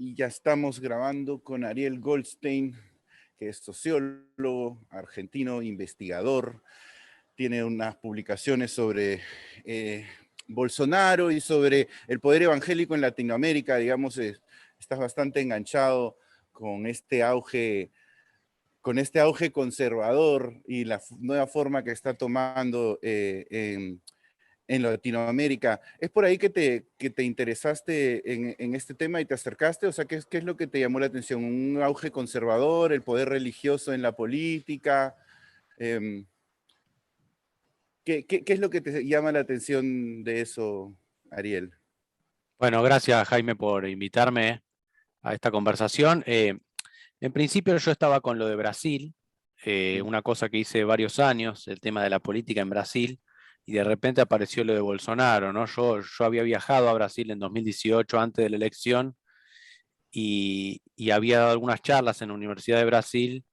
Y ya estamos grabando con Ariel Goldstein, que es sociólogo argentino, investigador. Tiene unas publicaciones sobre Bolsonaro y sobre el poder evangélico en Latinoamérica. Digamos, estás bastante enganchado con este auge conservador y la nueva forma que está tomando en Latinoamérica. ¿Es por ahí que te interesaste en este tema y te acercaste? O sea, ¿qué es lo que te llamó la atención? ¿Un auge conservador, el poder religioso en la política? Eh, ¿Qué es lo que te llama la atención de eso, Ariel? Bueno, gracias Jaime por invitarme a esta conversación. En principio yo estaba con lo de Brasil, una cosa que hice varios años, el tema de la política en Brasil, y de repente apareció lo de Bolsonaro, ¿no? Yo había viajado a Brasil en 2018 antes de la elección y había dado algunas charlas en la Universidad de Brasil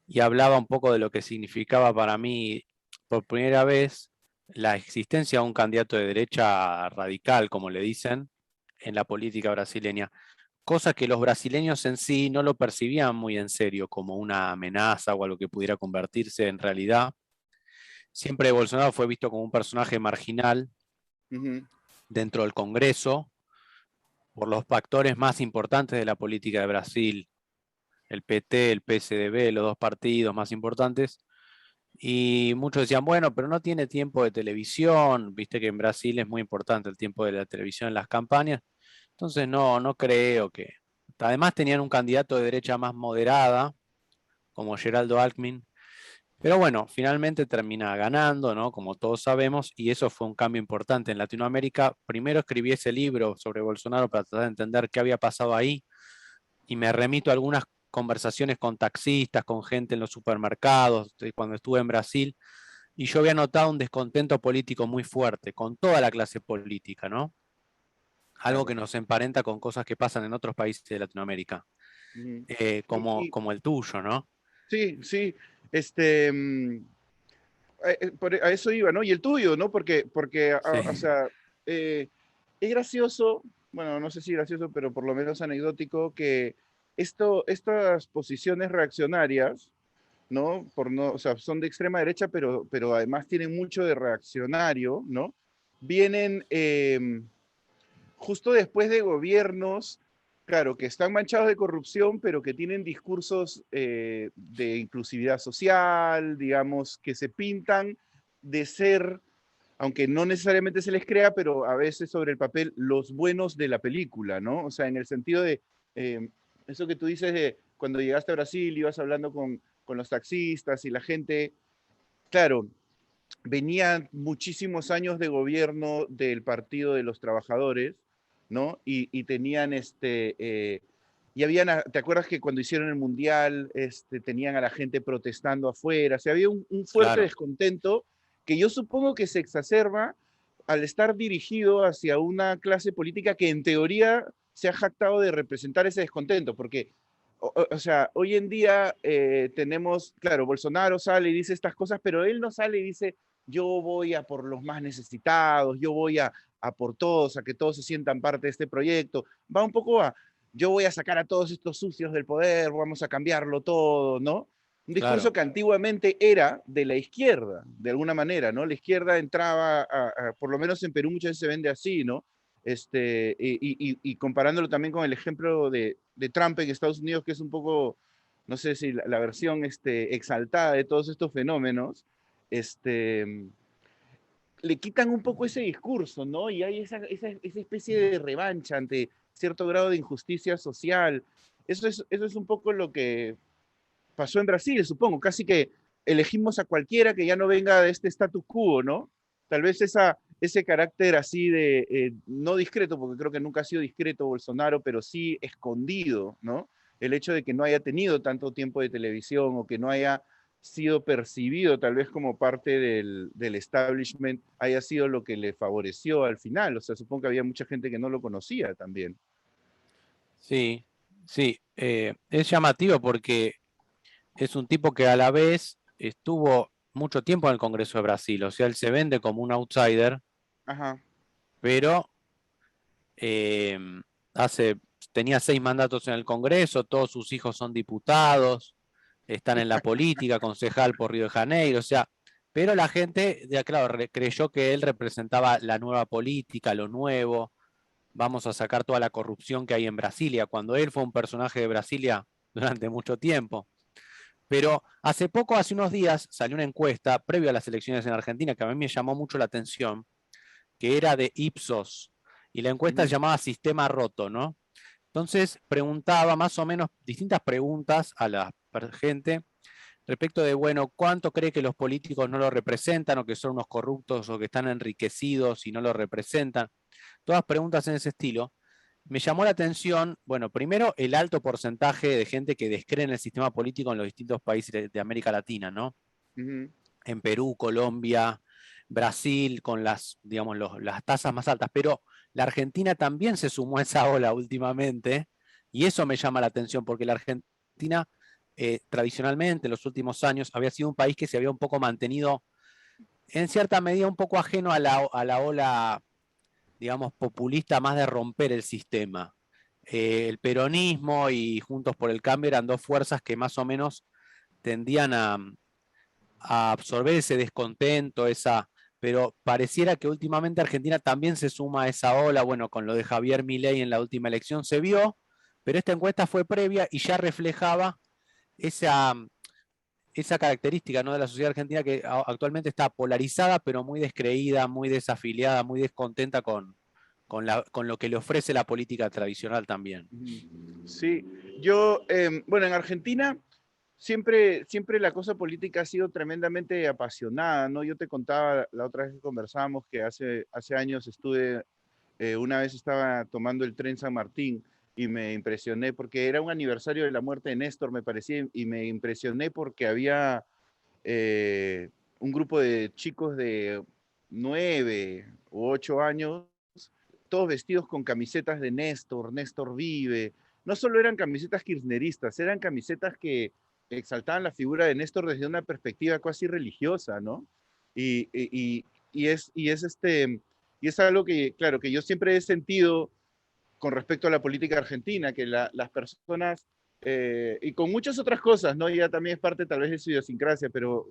y hablaba un poco de lo que significaba para mí por primera vez la existencia de un candidato de derecha radical, como le dicen, en la política brasileña, cosa que los brasileños en sí no lo percibían muy en serio como una amenaza o algo que pudiera convertirse en realidad. Siempre Bolsonaro fue visto como un personaje marginal dentro del Congreso por los factores más importantes de la política de Brasil, el PT, el PSDB, los dos partidos más importantes. Y muchos decían, bueno, pero no tiene tiempo de televisión, viste que en Brasil es muy importante el tiempo de la televisión en las campañas, entonces no creo que... Además tenían un candidato de derecha más moderada, como Geraldo Alckmin, pero bueno, finalmente termina ganando, ¿no? Como todos sabemos, y eso fue un cambio importante en Latinoamérica. Primero escribí ese libro sobre Bolsonaro para tratar de entender qué había pasado ahí, y me remito a algunas conversaciones con taxistas, con gente en los supermercados, cuando estuve en Brasil, y yo había notado un descontento político muy fuerte con toda la clase política, ¿no? Algo que Claro. nos emparenta con cosas que pasan en otros países de Latinoamérica, Y como el tuyo, ¿no? sí, sí, este, a eso iba, ¿no? Y el tuyo, ¿no? Porque Sí, o sea, eh, es gracioso, bueno, no sé si gracioso, pero por lo menos anecdótico, que estas posiciones reaccionarias, ¿no? O sea, son de extrema derecha, pero además tienen mucho de reaccionario, ¿no? Vienen justo después de gobiernos, claro, que están manchados de corrupción, pero que tienen discursos de inclusividad social, digamos, que se pintan de ser, aunque no necesariamente se les crea, pero a veces sobre el papel, los buenos de la película, ¿no? O sea, en el sentido de eh, eso que tú dices de cuando llegaste a Brasil, ibas hablando con los taxistas y la gente, claro, venían muchísimos años de gobierno del Partido de los Trabajadores, ¿no? Y tenían y habían, ¿te acuerdas que cuando hicieron el Mundial, tenían a la gente protestando afuera? O sea, había un fuerte claro, descontento que yo supongo que se exacerba al estar dirigido hacia una clase política que en teoría se ha jactado de representar ese descontento, porque o sea, hoy en día tenemos, claro, Bolsonaro sale y dice estas cosas, pero él no sale y dice, yo voy a por los más necesitados, yo voy a por todos, a que todos se sientan parte de este proyecto. Va un poco a, yo voy a sacar a todos estos sucios del poder, vamos a cambiarlo todo, ¿no? Un discurso claro. que antiguamente era de la izquierda, de alguna manera, ¿no? La izquierda entraba, por lo menos en Perú muchas veces se vende así, ¿no? Y comparándolo también con el ejemplo de Trump en Estados Unidos, que es un poco, no sé si la versión exaltada de todos estos fenómenos, este, le quitan un poco ese discurso, ¿no? Y hay esa especie de revancha ante cierto grado de injusticia social. Eso es un poco lo que pasó en Brasil, supongo. Casi que elegimos a cualquiera que ya no venga de este status quo, ¿no? Tal vez ese carácter así de, no discreto, porque creo que nunca ha sido discreto Bolsonaro, pero sí escondido, ¿no? El hecho de que no haya tenido tanto tiempo de televisión o que no haya sido percibido tal vez como parte del establishment, haya sido lo que le favoreció al final. O sea, supongo que había mucha gente que no lo conocía también. Sí, sí. Es llamativo porque es un tipo que a la vez estuvo mucho tiempo en el Congreso de Brasil, o sea, él se vende como un outsider, Ajá. pero eh, hace tenía 6 mandatos en el Congreso, todos sus hijos son diputados, están en la política, concejal por Río de Janeiro, o sea, pero la gente, ya claro, creyó que él representaba la nueva política, lo nuevo, vamos a sacar toda la corrupción que hay en Brasilia, cuando él fue un personaje de Brasilia durante mucho tiempo. Pero hace poco, hace unos días, salió una encuesta previo a las elecciones en Argentina que a mí me llamó mucho la atención, que era de Ipsos, y la encuesta se Ujú. llamaba Sistema Roto, ¿no? Entonces preguntaba más o menos distintas preguntas a la gente respecto de, bueno, ¿cuánto cree que los políticos no lo representan o que son unos corruptos o que están enriquecidos y no lo representan? Todas preguntas en ese estilo. Me llamó la atención, bueno, primero el alto porcentaje de gente que descree en el sistema político en los distintos países de América Latina, ¿no? Ujú. En Perú, Colombia, Brasil, con las, digamos, las tasas más altas, pero la Argentina también se sumó a esa ola últimamente, y eso me llama la atención, porque la Argentina tradicionalmente en los últimos años había sido un país que se había un poco mantenido, en cierta medida, un poco ajeno a la ola, digamos, populista más de romper el sistema. El peronismo y Juntos por el Cambio eran dos fuerzas que más o menos tendían a absorber ese descontento, pero pareciera que últimamente Argentina también se suma a esa ola, bueno, con lo de Javier Milei en la última elección se vio, pero esta encuesta fue previa y ya reflejaba esa, esa característica, ¿no?, de la sociedad argentina que actualmente está polarizada, pero muy descreída, muy desafiliada, muy descontenta con lo que le ofrece la política tradicional también. Ujú. Sí, bueno, en Argentina siempre la cosa política ha sido tremendamente apasionada, ¿no? Yo te contaba la otra vez que conversábamos que hace años una vez estaba tomando el tren San Martín y me impresioné porque era un aniversario de la muerte de Néstor, me parecía, y me impresioné porque había eh, un grupo de chicos de 9 u 8 años, todos vestidos con camisetas de Néstor, Néstor vive. No solo eran camisetas kirchneristas, eran camisetas que exaltaban la figura de Néstor desde una perspectiva casi religiosa, ¿no? Y, y, y es algo que, claro, que yo siempre he sentido con respecto a la política argentina, que las personas, y con muchas otras cosas, ¿no? Ya también es parte tal vez de su idiosincrasia, pero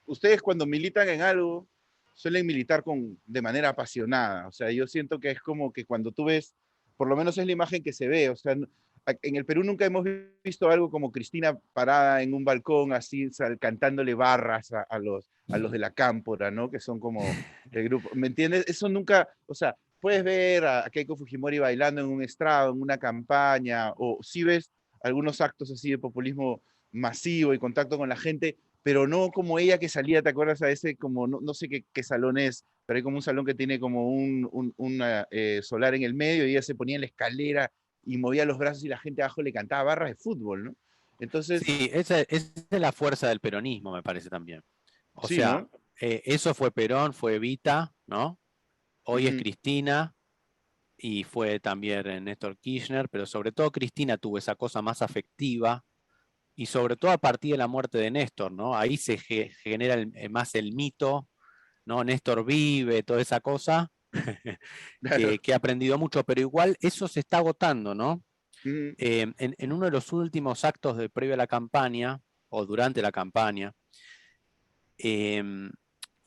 ustedes cuando militan en algo, suelen militar de manera apasionada. O sea, yo siento que es como que cuando tú ves, por lo menos es la imagen que se ve, o sea, en el Perú nunca hemos visto algo como Cristina parada en un balcón así, cantándole barras a los de la Cámpora, ¿no? Que son como el grupo, ¿me entiendes? Eso nunca, o sea, puedes ver a Keiko Fujimori bailando en un estrado, en una campaña, o si ves algunos actos así de populismo masivo y contacto con la gente, pero no como ella que salía, ¿te acuerdas a ese, como, no sé qué salón es, pero hay como un salón que tiene como una, solar en el medio y ella se ponía en la escalera y movía los brazos y la gente abajo le cantaba barras de fútbol, ¿no? Entonces, Sí, esa es la fuerza del peronismo, me parece también. O sí, sea, ¿no? eso fue Perón, fue Evita, ¿no? Hoy es Ujú. Cristina y fue también Néstor Kirchner, pero sobre todo Cristina tuvo esa cosa más afectiva y sobre todo a partir de la muerte de Néstor, ¿no? Ahí se genera más el mito, ¿no? Néstor vive, toda esa cosa, Claro. que ha aprendido mucho, pero igual eso se está agotando, ¿no? Ujú. En uno de los últimos actos de previo a la campaña, o durante la campaña, eh,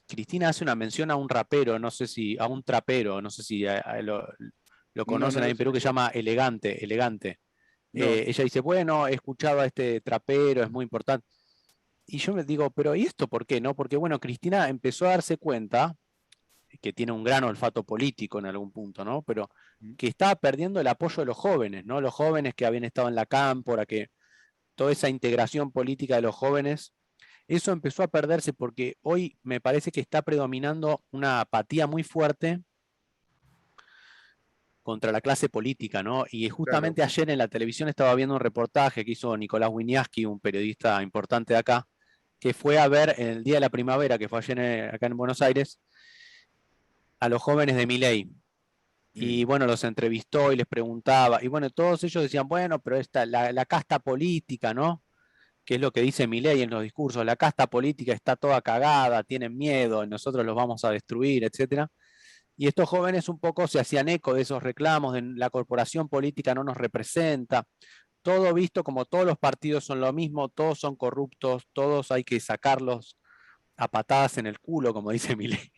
Cristina hace una mención a un rapero, no sé si, a un trapero, no sé si lo No, conocen no ahí lo en Perú, que se sabía. llama Elegante, Elegante. No. Ella dice, bueno, he escuchado a este trapero, es muy importante. Y yo me digo, pero ¿y esto por qué? ¿No? Porque bueno, Cristina empezó a darse cuenta que tiene un gran olfato político en algún punto, ¿no? Pero Ujú. que estaba perdiendo el apoyo de los jóvenes, ¿no? Los jóvenes que habían estado en la cámpora, que toda esa integración política de los jóvenes, eso empezó a perderse porque hoy me parece que está predominando una apatía muy fuerte contra la clase política, ¿no? Y Claro. justamente ayer en la televisión estaba viendo un reportaje que hizo Nicolás Wiñaski, un periodista importante de acá, que fue a ver en el Día de la Primavera, que fue ayer acá en Buenos Aires, a los jóvenes de Miley. Mm. Y bueno, los entrevistó y les preguntaba, y bueno, todos ellos decían, bueno, pero la casta política, ¿no? Que es lo que dice Milei en los discursos, la casta política está toda cagada, tienen miedo, nosotros los vamos a destruir, etcétera. Y estos jóvenes un poco se hacían eco de esos reclamos, de la corporación política no nos representa, todo visto como todos los partidos son lo mismo, todos son corruptos, todos hay que sacarlos a patadas en el culo, como dice Milei.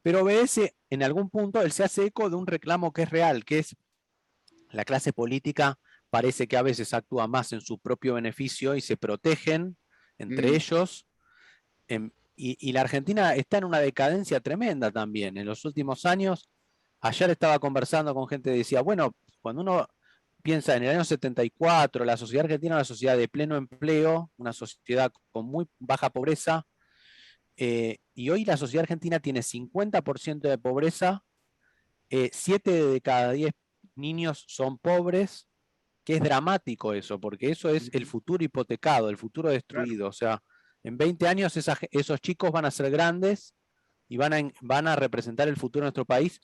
Pero obedece, en algún punto, él se hace eco de un reclamo que es real, que es la clase política parece que a veces actúa más en su propio beneficio y se protegen entre ellos. Y la Argentina está en una decadencia tremenda también. En los últimos años, ayer estaba conversando con gente que decía, bueno, cuando uno piensa en el año 74, la sociedad argentina era una sociedad de pleno empleo, una sociedad con muy baja pobreza, y hoy la sociedad argentina tiene 50% de pobreza, 7 de cada 10 niños son pobres, que es dramático eso, porque eso es el futuro hipotecado, el futuro Claro. destruido. O sea, en 20 años esos chicos van a ser grandes y van a representar el futuro de nuestro país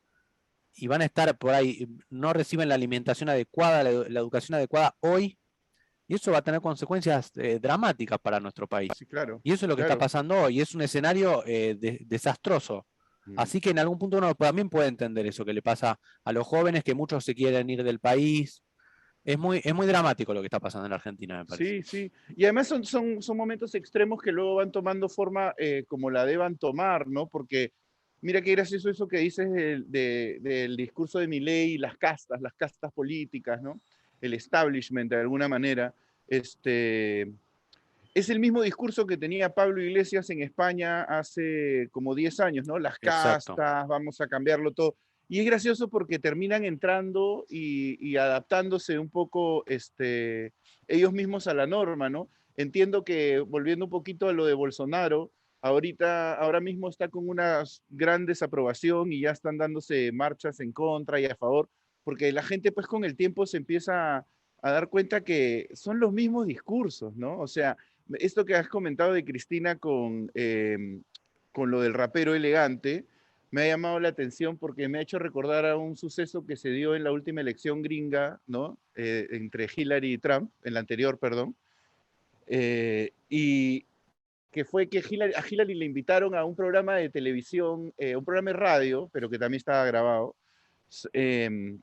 y van a estar por ahí, no reciben la alimentación adecuada, la educación adecuada hoy, y eso va a tener consecuencias dramáticas para nuestro país. Sí, claro, Y eso es lo que está claro. pasando hoy, es un escenario desastroso. Mm. Así que en algún punto uno también puede entender eso que le pasa a los jóvenes, que muchos se quieren ir del país. Es muy dramático lo que está pasando en la Argentina, me parece. Sí, sí. Y además son momentos extremos que luego van tomando forma como la deban tomar, ¿no? Porque mira qué gracioso eso que dices del discurso de Milei y las castas políticas, ¿no? El establishment de alguna manera. Es el mismo discurso que tenía Pablo Iglesias en España hace como 10 años, ¿no? Las Exacto, castas, vamos a cambiarlo todo. Y es gracioso porque terminan entrando y adaptándose un poco ellos mismos a la norma, ¿no? Entiendo que, volviendo un poquito a lo de Bolsonaro, ahora mismo está con una gran desaprobación y ya están dándose marchas en contra y a favor, porque la gente pues con el tiempo se empieza a dar cuenta que son los mismos discursos, ¿no? O sea, esto que has comentado de Cristina con lo del rapero elegante, me ha llamado la atención porque me ha hecho recordar a un suceso que se dio en la última elección gringa, ¿no? Entre Hillary y Trump, en la anterior, perdón, y que fue que a Hillary le invitaron a un programa de televisión, un programa de radio, pero que también estaba grabado, eh,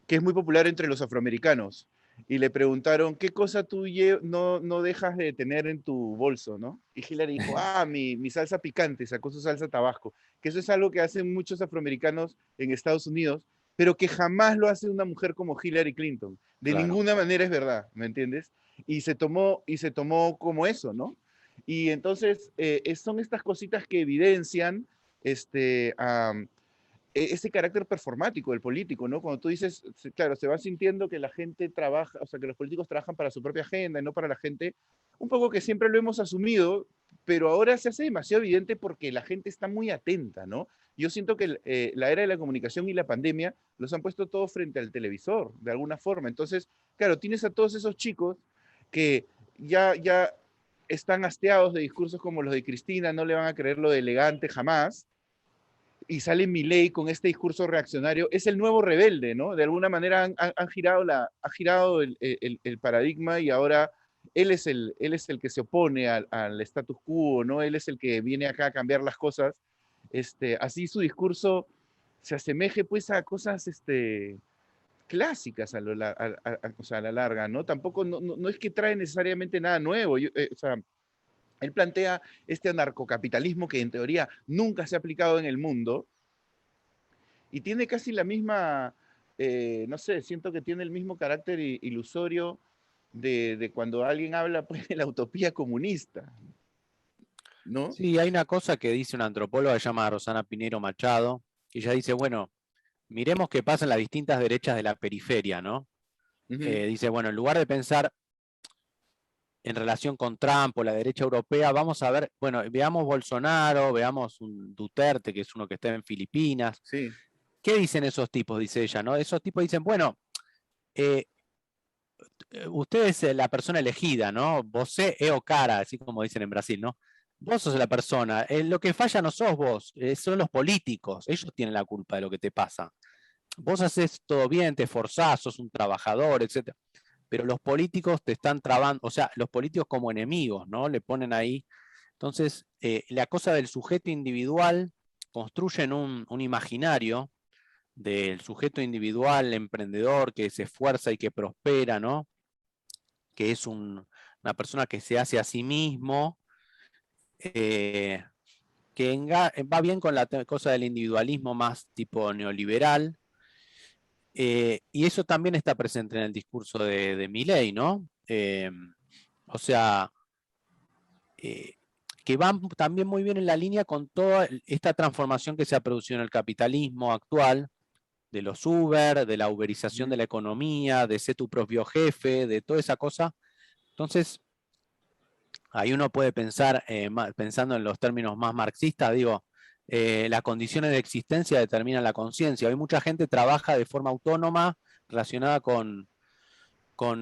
que es muy popular entre los afroamericanos. Y le preguntaron, ¿qué cosa tú no dejas de tener en tu bolso, no? Y Hillary dijo, mi salsa picante, sacó su salsa tabasco, que eso es algo que hacen muchos afroamericanos en Estados Unidos, pero que jamás lo hace una mujer como Hillary Clinton. De claro. ninguna manera es verdad, ¿me entiendes? Y se tomó como eso, ¿no? Y entonces son estas cositas que evidencian este, ese carácter performático del político, ¿no? Cuando tú dices, claro, se va sintiendo que la gente trabaja, o sea, que los políticos trabajan para su propia agenda y no para la gente, un poco que siempre lo hemos asumido, pero ahora se hace demasiado evidente porque la gente está muy atenta, ¿no? Yo siento que la era de la comunicación y la pandemia los han puesto todos frente al televisor, de alguna forma. Entonces, claro, tienes a todos esos chicos que ya están hastiados de discursos como los de Cristina, no le van a creer lo de elegante jamás, y sale Milei con este discurso reaccionario, es el nuevo rebelde, ¿no? De alguna manera han girado, ha girado el paradigma y ahora él es el que se opone al status quo, ¿no? Él es el que viene acá a cambiar las cosas. Así su discurso se asemeje pues a cosas clásicas o sea, a la larga, ¿no? Tampoco, no es que trae necesariamente nada nuevo. O sea, él plantea este anarcocapitalismo que en teoría nunca se ha aplicado en el mundo y tiene casi la misma, no sé, siento que tiene el mismo carácter ilusorio de cuando alguien habla pues, de la utopía comunista, ¿no? Sí, hay una cosa que dice una antropóloga que se llama Rosana Pinheiro Machado, que ella dice, bueno, miremos qué pasa en las distintas derechas de la periferia, ¿no? Ujú. Dice, bueno, en lugar de pensar en relación con Trump o la derecha europea, vamos a ver, bueno, veamos Bolsonaro, veamos un Duterte, que es uno que está en Filipinas. Sí, ¿Qué dicen esos tipos? Dice ella, ¿no? Esos tipos dicen, bueno, eh, usted es la persona elegida, ¿no? Você é o cara, así como dicen en Brasil, ¿no? Vos sos la persona, lo que falla no sos vos, son los políticos, ellos tienen la culpa de lo que te pasa. Vos haces todo bien, te esforzás, sos un trabajador, etcétera. Pero los políticos te están trabando, o sea, los políticos como enemigos, ¿no? Le ponen ahí. Entonces, la cosa del sujeto individual construyen un imaginario del sujeto individual, emprendedor, que se esfuerza y que prospera, ¿no? Que es una persona que se hace a sí mismo, que va bien con la cosa del individualismo más tipo neoliberal, y eso también está presente en el discurso de Milei, ¿no? O sea, eh, que van también muy bien en la línea con toda esta transformación que se ha producido en el capitalismo actual, de los Uber, de la uberización de la economía, de ser tu propio jefe, de toda esa cosa. Entonces, ahí uno puede pensar, pensando en los términos más marxistas, digo, las condiciones de existencia determinan la conciencia. Hoy mucha gente trabaja de forma autónoma relacionada con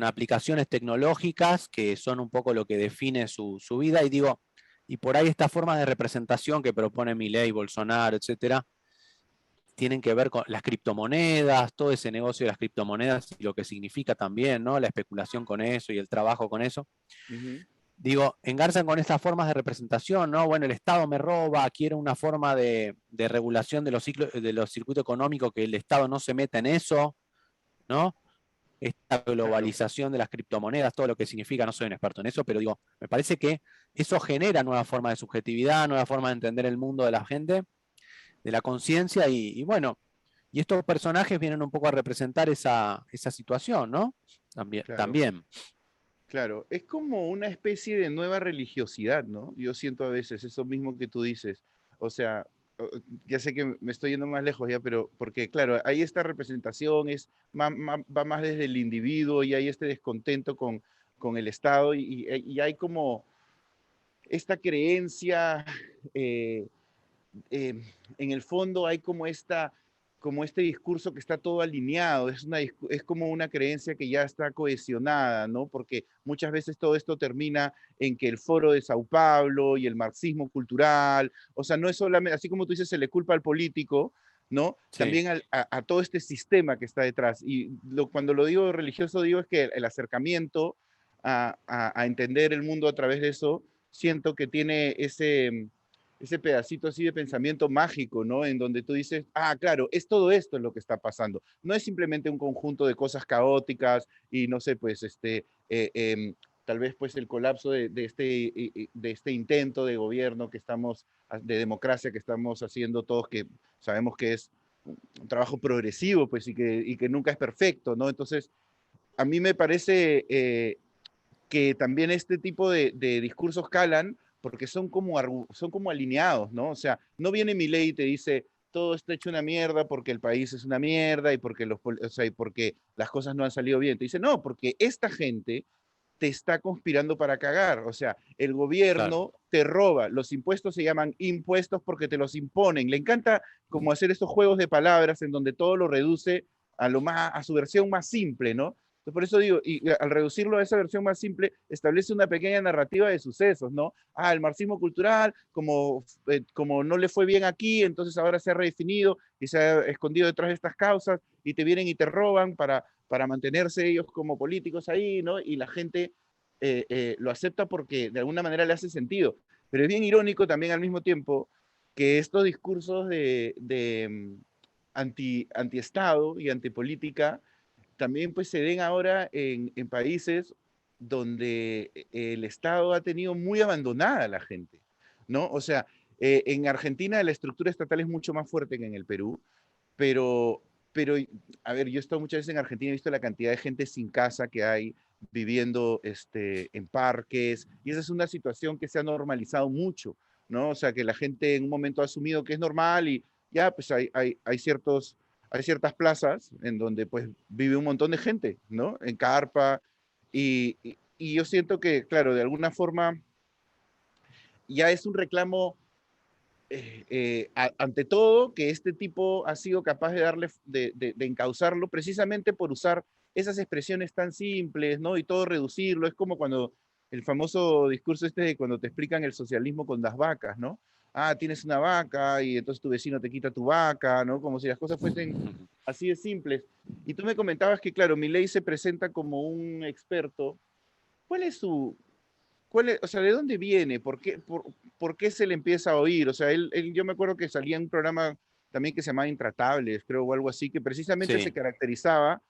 aplicaciones tecnológicas que son un poco lo que define su vida. Y digo, y por ahí estas formas de representación que propone Milei, Bolsonaro, etcétera, tienen que ver con las criptomonedas, todo ese negocio de las criptomonedas y lo que significa también, ¿no? La especulación con eso y el trabajo con eso. Ujú. Digo, engarzan con estas formas de representación, ¿no? Bueno, el Estado me roba, quiere una forma de regulación de de los circuitos económicos, que el Estado no se meta en eso, ¿no? Esta Claro, globalización de las criptomonedas, todo lo que significa, no soy un experto en eso, pero digo, me parece que eso genera nuevas formas de subjetividad, nuevas formas de entender el mundo de la gente, de la conciencia, y bueno, y estos personajes vienen un poco a representar esa situación, ¿no? También, claro. también. Claro, es como una especie de nueva religiosidad, ¿no? Yo siento a veces eso mismo que tú dices. O sea, ya sé que me estoy yendo más lejos ya, pero porque, claro, hay esta representación, va más desde el individuo y hay este descontento con el Estado y hay como esta creencia eh, eh, en el fondo hay como este discurso que está todo alineado, es como una creencia que ya está cohesionada, ¿no? Porque muchas veces todo esto termina en que el foro de Sao Paulo y el marxismo cultural, o sea, no es solamente, así como tú dices, se le culpa al político, ¿no? Sí, También a todo este sistema que está detrás. Y cuando lo digo religioso, digo es que el acercamiento a entender el mundo a través de eso, siento que tiene ese pedacito así de pensamiento mágico, ¿no? En donde tú dices, ah, claro, es todo esto lo que está pasando. No es simplemente un conjunto de cosas caóticas y no sé, pues, tal vez pues el colapso de este intento de gobierno que estamos, de democracia que estamos haciendo todos, que sabemos que es un trabajo progresivo, pues, y que nunca es perfecto, ¿no? Entonces, a mí me parece que también este tipo de discursos calan porque son como alineados, ¿no? O sea, no viene mi ley y te dice, todo está hecho una mierda porque el país es una mierda y porque, o sea, y porque las cosas no han salido bien. Te dice, no, porque esta gente te está conspirando para cagar. O sea, el claro. gobierno te roba. Los impuestos se llaman impuestos porque te los imponen. Le encanta como hacer estos juegos de palabras en donde todo lo reduce a su versión más simple, ¿no? Entonces, por eso digo, y al reducirlo a esa versión más simple, establece una pequeña narrativa de sucesos, ¿no? Ah, el marxismo cultural, como no le fue bien aquí, entonces ahora se ha redefinido y se ha escondido detrás de estas causas y te vienen y te roban para mantenerse ellos como políticos ahí, ¿no? Y la gente lo acepta porque de alguna manera le hace sentido. Pero es bien irónico también al mismo tiempo que estos discursos anti-Estado y antipolítica también pues se den ahora en países donde el Estado ha tenido muy abandonada a la gente, ¿no? O sea, en Argentina la estructura estatal es mucho más fuerte que en el Perú, pero, pero, a ver, yo he estado muchas veces en Argentina y he visto la cantidad de gente sin casa que hay viviendo en parques, y esa es una situación que se ha normalizado mucho, ¿no? O sea, que la gente en un momento ha asumido que es normal y ya, pues hay ciertas plazas en donde pues vive un montón de gente, ¿no? En carpa, y yo siento que, claro, de alguna forma ya es un reclamo ante todo, que este tipo ha sido capaz de darle, de encauzarlo precisamente por usar esas expresiones tan simples, ¿no? Y todo reducirlo. Es como cuando el famoso discurso este de cuando te explican el socialismo con las vacas, ¿no? Ah, tienes una vaca y entonces tu vecino te quita tu vaca, ¿no? Como si las cosas fuesen así de simples. Y tú me comentabas que, claro, Milei se presenta como un experto. ¿Cuál es su, o sea, ¿de dónde viene? ¿Por qué se le empieza a oír? O sea, yo me acuerdo que salía en un programa también que se llamaba Intratables, creo, o algo así, que precisamente se Sí, caracterizaba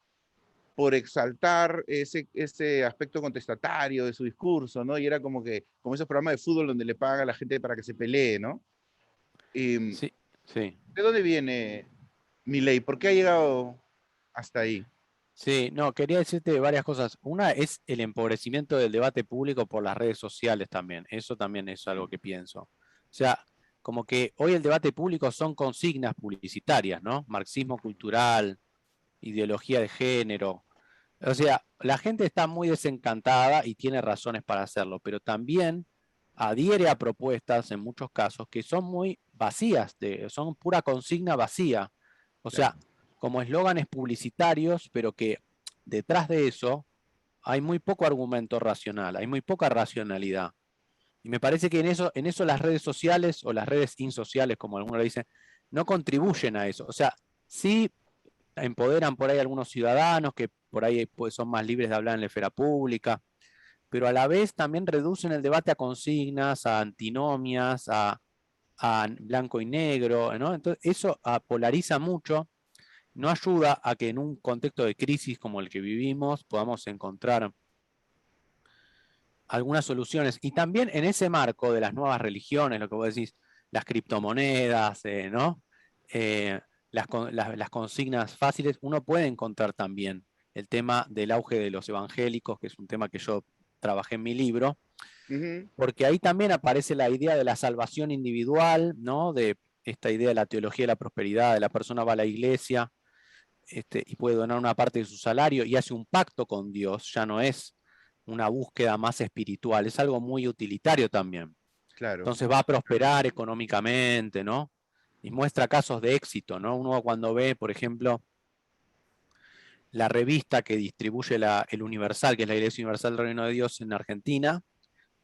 por exaltar ese aspecto contestatario de su discurso, ¿no? Y era como esos programas de fútbol donde le paga a la gente para que se pelee, ¿no? Em, sí, sí. ¿De dónde viene Milei? ¿Por qué ha llegado hasta ahí? Sí, no, quería decirte varias cosas. Una es el empobrecimiento del debate público por las redes sociales también. Eso también es algo que pienso. O sea, como que hoy el debate público son consignas publicitarias, ¿no? Marxismo cultural, ideología de género. O sea, la gente está muy desencantada y tiene razones para hacerlo, pero también adhiere a propuestas en muchos casos que son muy vacías, son pura consigna vacía. O Claro. sea, como eslóganes publicitarios, pero que detrás de eso hay muy poco argumento racional, hay muy poca racionalidad. Y me parece que en eso las redes sociales o las redes insociales, como algunos le dicen, no contribuyen a eso. O sea, sí empoderan por ahí algunos ciudadanos que por ahí pues, son más libres de hablar en la esfera pública, pero a la vez también reducen el debate a consignas, a antinomias, a blanco y negro, ¿no? Entonces eso polariza mucho, no ayuda a que en un contexto de crisis como el que vivimos podamos encontrar algunas soluciones. Y también en ese marco de las nuevas religiones, lo que vos decís, las criptomonedas, ¿no? Eh, las consignas fáciles, uno puede encontrar también el tema del auge de los evangélicos, que es un tema que yo trabajé en mi libro, Ujú. porque ahí también aparece la idea de la salvación individual, ¿no? De esta idea de la teología de la prosperidad, de la persona va a la iglesia y puede donar una parte de su salario y hace un pacto con Dios, ya no es una búsqueda más espiritual, es algo muy utilitario también. Claro. Entonces va a prosperar económicamente, ¿no? Y muestra casos de éxito, ¿no? Uno cuando ve, por ejemplo, la revista que distribuye el Universal, que es la Iglesia Universal del Reino de Dios en Argentina,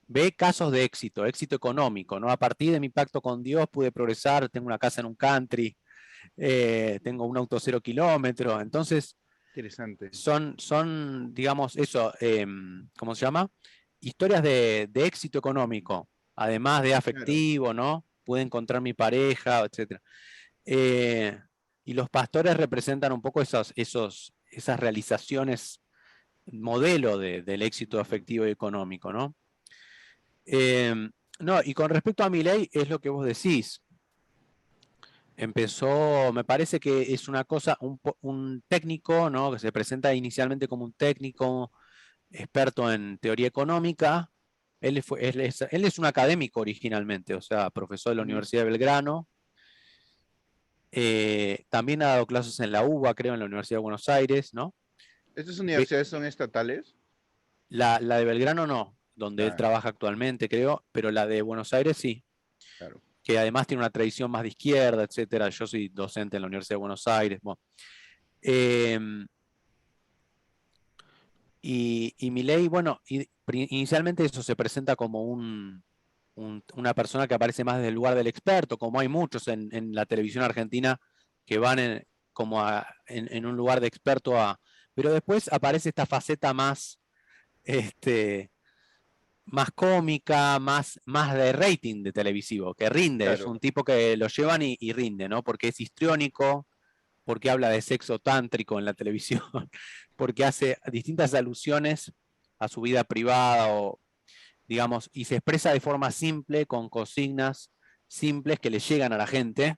ve casos de éxito, éxito económico, ¿no? A partir de mi pacto con Dios pude progresar, tengo una casa en un country, tengo un auto 0 kilómetros, entonces Interesante. digamos, eso, ¿cómo se llama? Historias de éxito económico, además de Claro. afectivo, ¿no? Pude encontrar mi pareja, etcétera. Eh, y los pastores representan un poco esas realizaciones, modelo del éxito afectivo y económico, ¿no? No, y con respecto a mi ley, es lo que vos decís. Empezó, me parece que es una cosa, un técnico, ¿no? Que se presenta inicialmente como un técnico experto en teoría económica. Él es un académico originalmente, o sea, profesor de la Ujú. Universidad de Belgrano. También ha dado clases en la UBA, creo, en la Universidad de Buenos Aires, ¿no? ¿Estas Ve- universidades son estatales? la de Belgrano no, donde él Ah, trabaja actualmente, creo, pero la de Buenos Aires sí, claro. que además tiene una tradición más de izquierda, etcétera. Yo soy docente en la Universidad de Buenos Aires. Bueno. Eh, y Milei, bueno, inicialmente eso se presenta como una persona que aparece más desde el lugar del experto, como hay muchos en la televisión argentina que van como en un lugar de experto pero después aparece esta faceta más, este, más cómica, más de rating de televisivo, que rinde, es Claro. un tipo que lo llevan y rinde, ¿no? Porque es histriónico, porque habla de sexo tántrico en la televisión, porque hace distintas alusiones a su vida privada o, digamos, y se expresa de forma simple, con consignas simples que le llegan a la gente,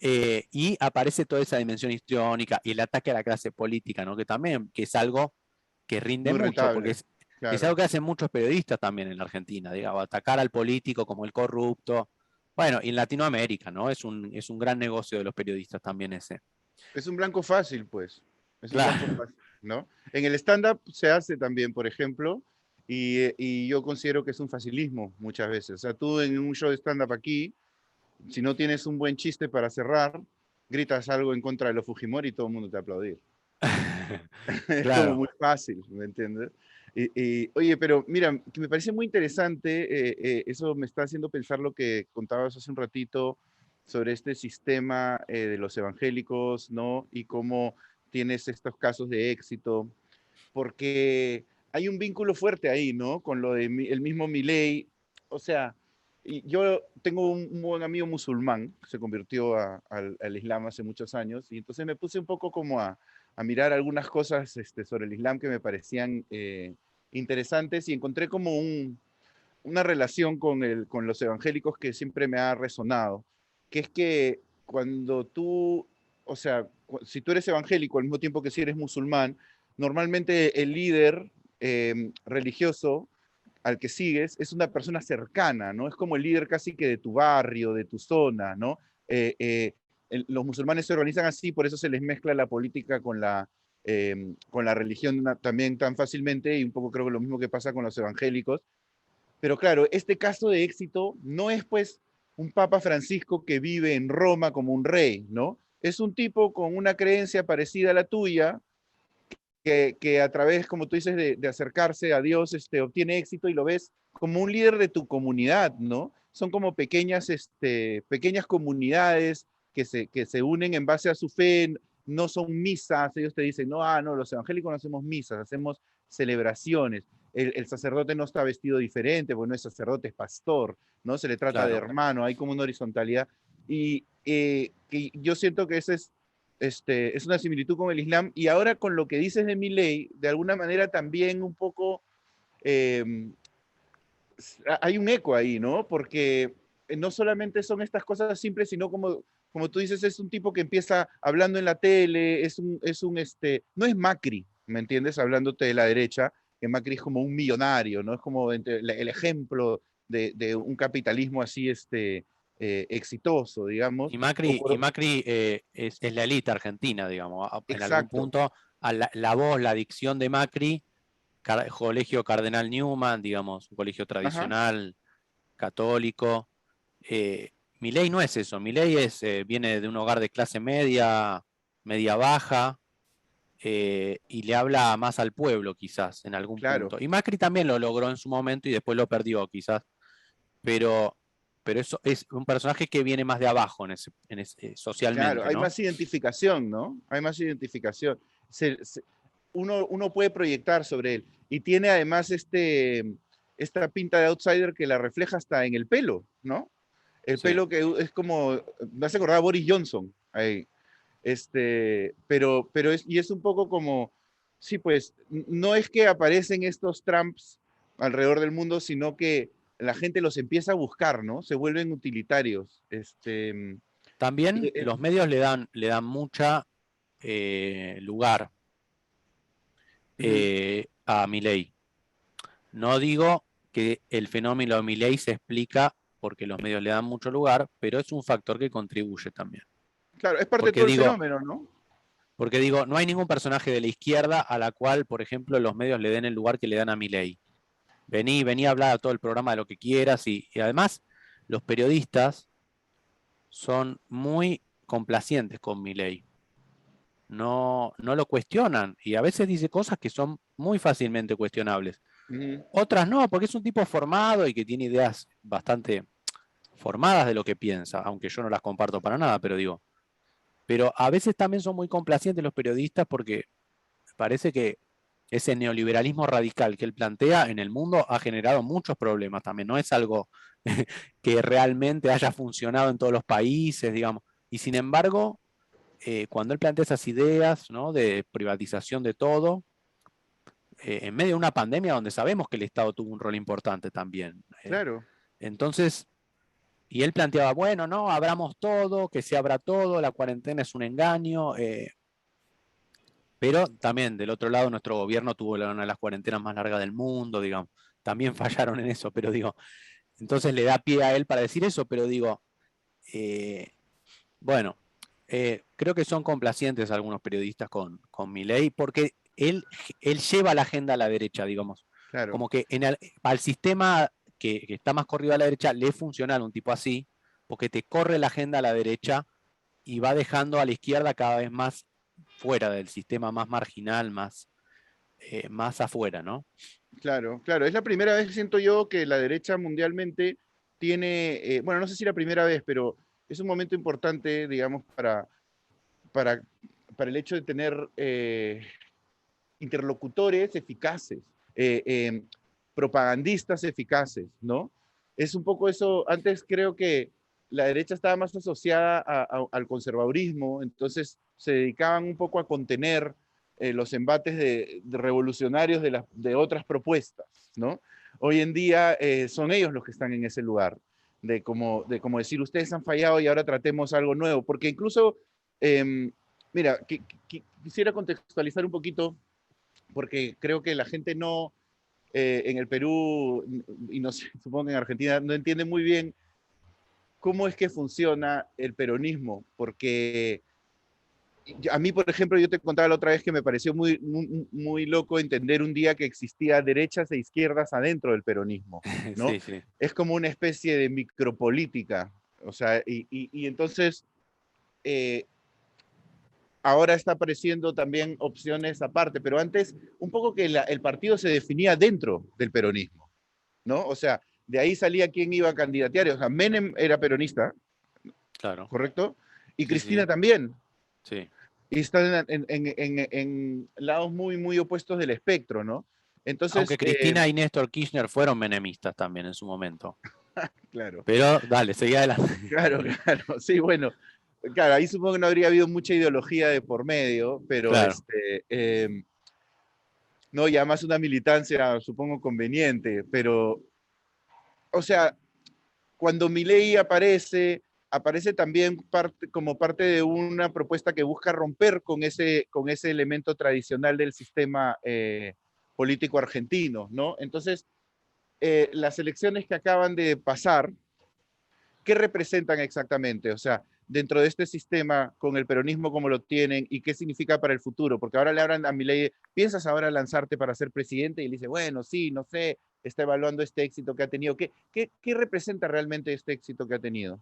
y aparece toda esa dimensión histriónica y el ataque a la clase política, ¿no? Que también, que es algo que rinde Muy mucho, porque rentable. es Claro. algo que hacen muchos periodistas también en la Argentina, digamos, atacar al político como el corrupto. Bueno, y en Latinoamérica, ¿no? Es un gran negocio de los periodistas también ese. Es un blanco fácil, pues. Es un blanco Claro. fácil, ¿no? En el stand-up se hace también, por ejemplo, y yo considero que es un facilismo muchas veces. O sea, tú en un show de stand-up aquí, si no tienes un buen chiste para cerrar, gritas algo en contra de los Fujimori y todo el mundo te aplaudir. Es como Claro. muy fácil, ¿me entiendes? Oye, pero mira, que me parece muy interesante, eso me está haciendo pensar lo que contabas hace un ratito sobre este sistema de los evangélicos, ¿no? Y cómo tienes estos casos de éxito, porque hay un vínculo fuerte ahí, ¿no? Con lo de el mismo Milei. O sea, y yo tengo un buen amigo musulmán, se convirtió al Islam hace muchos años, y entonces me puse un poco como a mirar algunas cosas sobre el Islam que me parecían interesantes y encontré como una relación con los evangélicos que siempre me ha resonado, que es que cuando tú, o sea, si tú eres evangélico al mismo tiempo que si eres musulmán, normalmente el líder religioso al que sigues es una persona cercana, ¿no? Es como el líder casi que de tu barrio, de tu zona, ¿no? Los musulmanes se organizan así, por eso se les mezcla la política con la religión también tan fácilmente, y un poco creo que lo mismo que pasa con los evangélicos. Pero claro, este caso de éxito no es pues un Papa Francisco que vive en Roma como un rey, ¿no? Es un tipo con una creencia parecida a la tuya, que a través, como tú dices, de acercarse a Dios, obtiene éxito y lo ves como un líder de tu comunidad, ¿no? Son como pequeñas comunidades que se unen en base a su fe, no son misas, ellos te dicen, no, no, los evangélicos no hacemos misas, hacemos celebraciones. El sacerdote no está vestido diferente, porque no es sacerdote, es pastor, ¿no? Se le trata de Claro. hermano, hay como una horizontalidad. Y que yo siento que ese es una similitud con el Islam. Y ahora con lo que dices de Milei, de alguna manera también un poco eh, hay un eco ahí, ¿no? Porque no solamente son estas cosas simples, sino como tú dices, es un tipo que empieza hablando en la tele, no es Macri, ¿me entiendes? Hablándote de la derecha, que Macri es como un millonario, ¿no? Es como el ejemplo de un capitalismo así, exitoso, digamos. Y Macri es la élite argentina, digamos. En algún Exacto. punto, la voz, la dicción de Macri, Colegio Cardenal Newman, digamos, un colegio Ajá, tradicional, católico. Eh, Milei no es eso. Milei viene de un hogar de clase media, media baja, y le habla más al pueblo, quizás, en algún claro. punto. Y Macri también lo logró en su momento y después lo perdió, quizás. Pero, pero eso es un personaje que viene más de abajo Claro, socialmente, hay ¿no? más identificación, ¿no? Hay más identificación. Uno puede proyectar sobre él. Y tiene además esta pinta de outsider que la refleja hasta en el pelo, ¿no? El Sí. pelo que es como, me hace acordar a Boris Johnson, ahí. Y es un poco como, sí, pues, no es que aparecen estos Trumps alrededor del mundo, sino que la gente los empieza a buscar, ¿no? Se vuelven utilitarios. También Y, los medios le dan mucha lugar ujú. a Milei. No digo que el fenómeno Milei se explica porque los medios le dan mucho lugar, pero es un factor que contribuye también. Claro, es parte de Porque todo el digo, fenómeno, ¿no? porque digo, no hay ningún personaje de la izquierda a la cual, por ejemplo, los medios le den el lugar que le dan a Milei. Vení a hablar a todo el programa de lo que quieras y además los periodistas son muy complacientes con Milei. No lo cuestionan y a veces dice cosas que son muy fácilmente cuestionables. Ujú. Otras no, porque es un tipo formado y que tiene ideas bastante formadas de lo que piensa, aunque yo no las comparto para nada, pero digo, pero a veces también son muy complacientes los periodistas porque parece que ese neoliberalismo radical que él plantea en el mundo ha generado muchos problemas también, no es algo que realmente haya funcionado en todos los países, digamos, y sin embargo, cuando él plantea esas ideas, ¿no? De privatización de todo, en medio de una pandemia donde sabemos que el Estado tuvo un rol importante también. Claro, Entonces, y él planteaba, bueno, no, abramos todo, que se abra todo, la cuarentena es un engaño, pero también del otro lado nuestro gobierno tuvo una de las cuarentenas más largas del mundo, digamos, también fallaron en eso, pero digo, entonces le da pie a él para decir eso, pero digo, eh, bueno, creo que son complacientes algunos periodistas con Milei porque él lleva la agenda a la derecha, digamos. claro. Como que al sistema que está más corrido a la derecha le funciona un tipo así, porque te corre la agenda a la derecha y va dejando a la izquierda cada vez más fuera del sistema, más marginal, más afuera, ¿no? Claro, claro. Es la primera vez que siento yo que la derecha mundialmente tiene, bueno, no sé si la primera vez, pero es un momento importante, digamos, para, para el hecho de tener interlocutores eficaces. eh, eh, propagandistas eficaces, ¿no? Es un poco eso, antes creo que la derecha estaba más asociada al conservadurismo, entonces se dedicaban un poco a contener los embates de revolucionarios de otras propuestas, ¿no? Hoy en día son ellos los que están en ese lugar, de como decir, ustedes han fallado y ahora tratemos algo nuevo, porque incluso, mira, quisiera contextualizar un poquito, porque creo que la gente no, en el Perú, y no sé, supongo que en Argentina, no entiende muy bien cómo es que funciona el peronismo, porque a mí, por ejemplo, yo te contaba la otra vez que me pareció muy loco entender un día que existía derechas e izquierdas adentro del peronismo, ¿no? Sí, sí. Es como una especie de micropolítica, o sea, y entonces eh, ahora está apareciendo también opciones aparte, pero antes un poco que el partido se definía dentro del peronismo, ¿no? O sea, de ahí salía quién iba a candidatear, o sea, Menem era peronista, Claro. ¿correcto? Y Sí, Cristina sí. también. Sí. Y están en lados muy opuestos del espectro, ¿no? Aunque Entonces, Cristina y Néstor Kirchner fueron menemistas también en su momento. claro, Pero dale, seguí adelante. claro, sí, bueno, claro, ahí supongo que no habría habido mucha ideología de por medio, pero Claro. no, y además una militancia, supongo, conveniente, pero, o sea, cuando Milei aparece también como parte de una propuesta que busca romper con ese elemento tradicional del sistema político argentino, ¿no? Entonces, las elecciones que acaban de pasar, ¿qué representan exactamente? O sea, dentro de este sistema, con el peronismo como lo tienen, y qué significa para el futuro, porque ahora le hablan a Milei, ¿piensas ahora lanzarte para ser presidente? Y él dice, bueno, sí, no sé, está evaluando este éxito que ha tenido. ¿Qué representa realmente este éxito que ha tenido?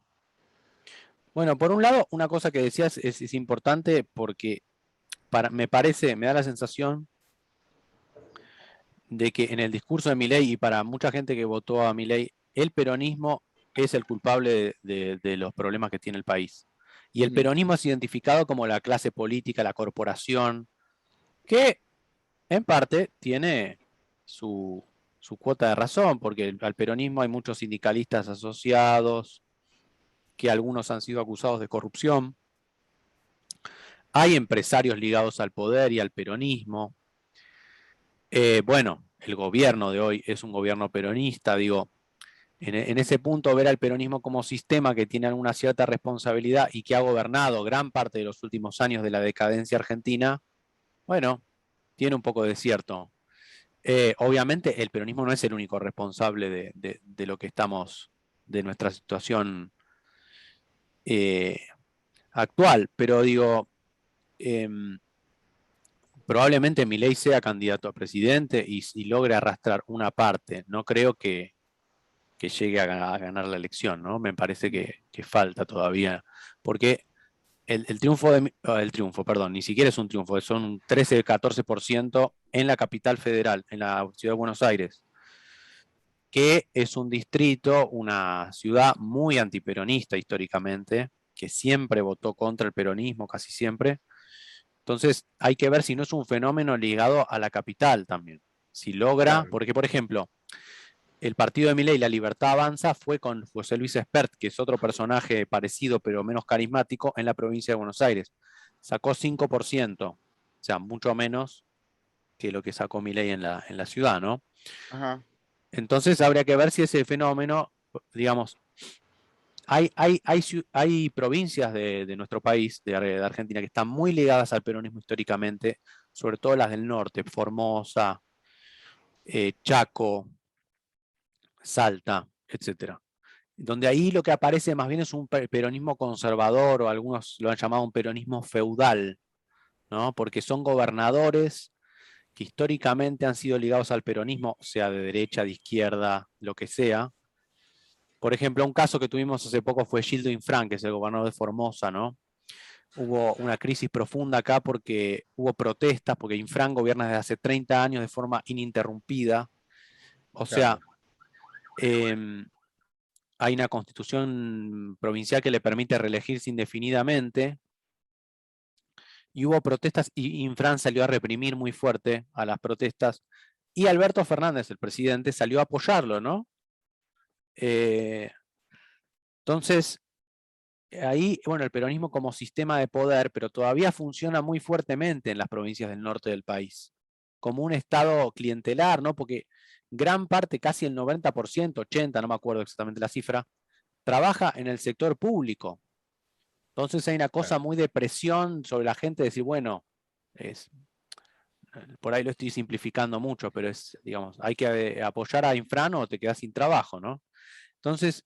Bueno, por un lado, una cosa que decías es importante porque me parece, me da la sensación de que en el discurso de Milei y para mucha gente que votó a Milei, el peronismo es el culpable de los problemas que tiene el país. Y el Ujú. peronismo es identificado como la clase política, la corporación, que en parte tiene su cuota de razón, porque al peronismo hay muchos sindicalistas asociados, que algunos han sido acusados de corrupción. Hay empresarios ligados al poder y al peronismo. Bueno, el gobierno de hoy es un gobierno peronista, digo, en ese punto ver al peronismo como sistema que tiene alguna cierta responsabilidad y que ha gobernado gran parte de los últimos años de la decadencia argentina, bueno, tiene un poco de cierto. Obviamente el peronismo no es el único responsable de lo que estamos, de nuestra situación eh, actual, pero digo, eh, probablemente Milei sea candidato a presidente y logre arrastrar una parte. No creo que llegue a ganar la elección, ¿no? Me parece que falta todavía, porque el triunfo el triunfo, perdón, ni siquiera es un triunfo, son un 13-14% en la capital federal, en la ciudad de Buenos Aires, que es un distrito, una ciudad muy antiperonista históricamente, que siempre votó contra el peronismo, casi siempre. Entonces hay que ver si no es un fenómeno ligado a la capital también. Si logra, Claro. porque por ejemplo, el partido de Milei, La Libertad Avanza, fue con José Luis Espert, que es otro personaje parecido pero menos carismático en la provincia de Buenos Aires. Sacó 5%, o sea, mucho menos que lo que sacó Milei en la ciudad, ¿no? Ajá. Entonces habría que ver si ese fenómeno, digamos, hay provincias de nuestro país, de Argentina, que están muy ligadas al peronismo históricamente, sobre todo las del norte, Formosa, Chaco, Salta, etcétera. Donde ahí lo que aparece más bien es un peronismo conservador, o algunos lo han llamado un peronismo feudal, ¿no? Porque son gobernadores que históricamente han sido ligados al peronismo, sea de derecha, de izquierda, lo que sea. Por ejemplo, un caso que tuvimos hace poco fue Gildo Infran, que es el gobernador de Formosa, ¿no? Hubo una crisis profunda acá porque hubo protestas, porque Infran gobierna desde hace 30 años de forma ininterrumpida. O sea, Claro. eh, hay una constitución provincial que le permite reelegirse indefinidamente. Y hubo protestas y Infran salió a reprimir muy fuerte a las protestas Y Alberto Fernández, el presidente, salió a apoyarlo, ¿no? Eh, entonces, ahí, bueno, el peronismo como sistema de poder, pero todavía funciona muy fuertemente en las provincias del norte del país, como un estado clientelar, ¿no? Porque gran parte, casi el 90%, 80%, no me acuerdo exactamente la cifra, trabaja en el sector público. Entonces hay una cosa Claro. muy de presión sobre la gente, de decir, bueno, es, por ahí lo estoy simplificando mucho, pero es, digamos, hay que apoyar a Infrano o te quedas sin trabajo, ¿no? Entonces,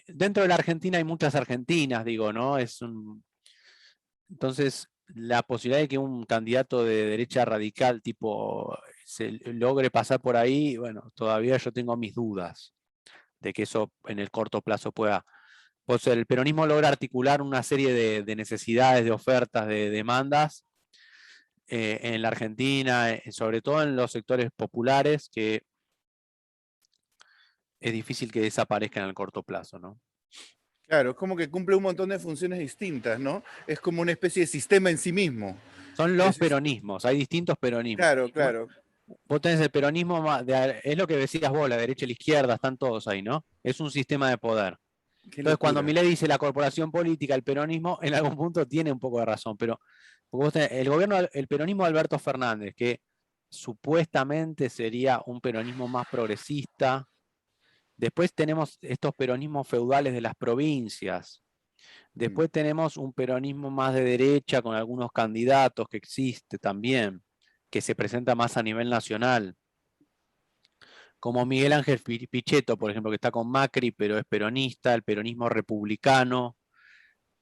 dentro de la Argentina hay muchas argentinas, digo, ¿no? Entonces, la posibilidad de que un candidato de derecha radical tipo se logre pasar por ahí, bueno, todavía yo tengo mis dudas de que eso en el corto plazo pueda. Pues el peronismo logra articular una serie de necesidades, de ofertas, de demandas en la Argentina, sobre todo en los sectores populares, que es difícil que desaparezcan en el corto plazo, ¿no? Claro, es como que cumple un montón de funciones distintas, ¿no? Es como una especie de sistema en sí mismo. Son los peronismos, hay distintos peronismos. Claro, claro. Vos tenés el peronismo, es lo que decías vos, la derecha y la izquierda, están todos ahí, ¿no? Es un sistema de poder. Qué Entonces, cuando locura. Milei dice la corporación política, el peronismo, en algún punto tiene un poco de razón, pero el gobierno, el peronismo de Alberto Fernández, que supuestamente sería un peronismo más progresista. Después tenemos estos peronismos feudales de las provincias. Mm. Después tenemos un peronismo más de derecha con algunos candidatos que existe también, que se presenta más a nivel nacional, como Miguel Ángel Pichetto, por ejemplo, que está con Macri, pero es peronista, el peronismo republicano.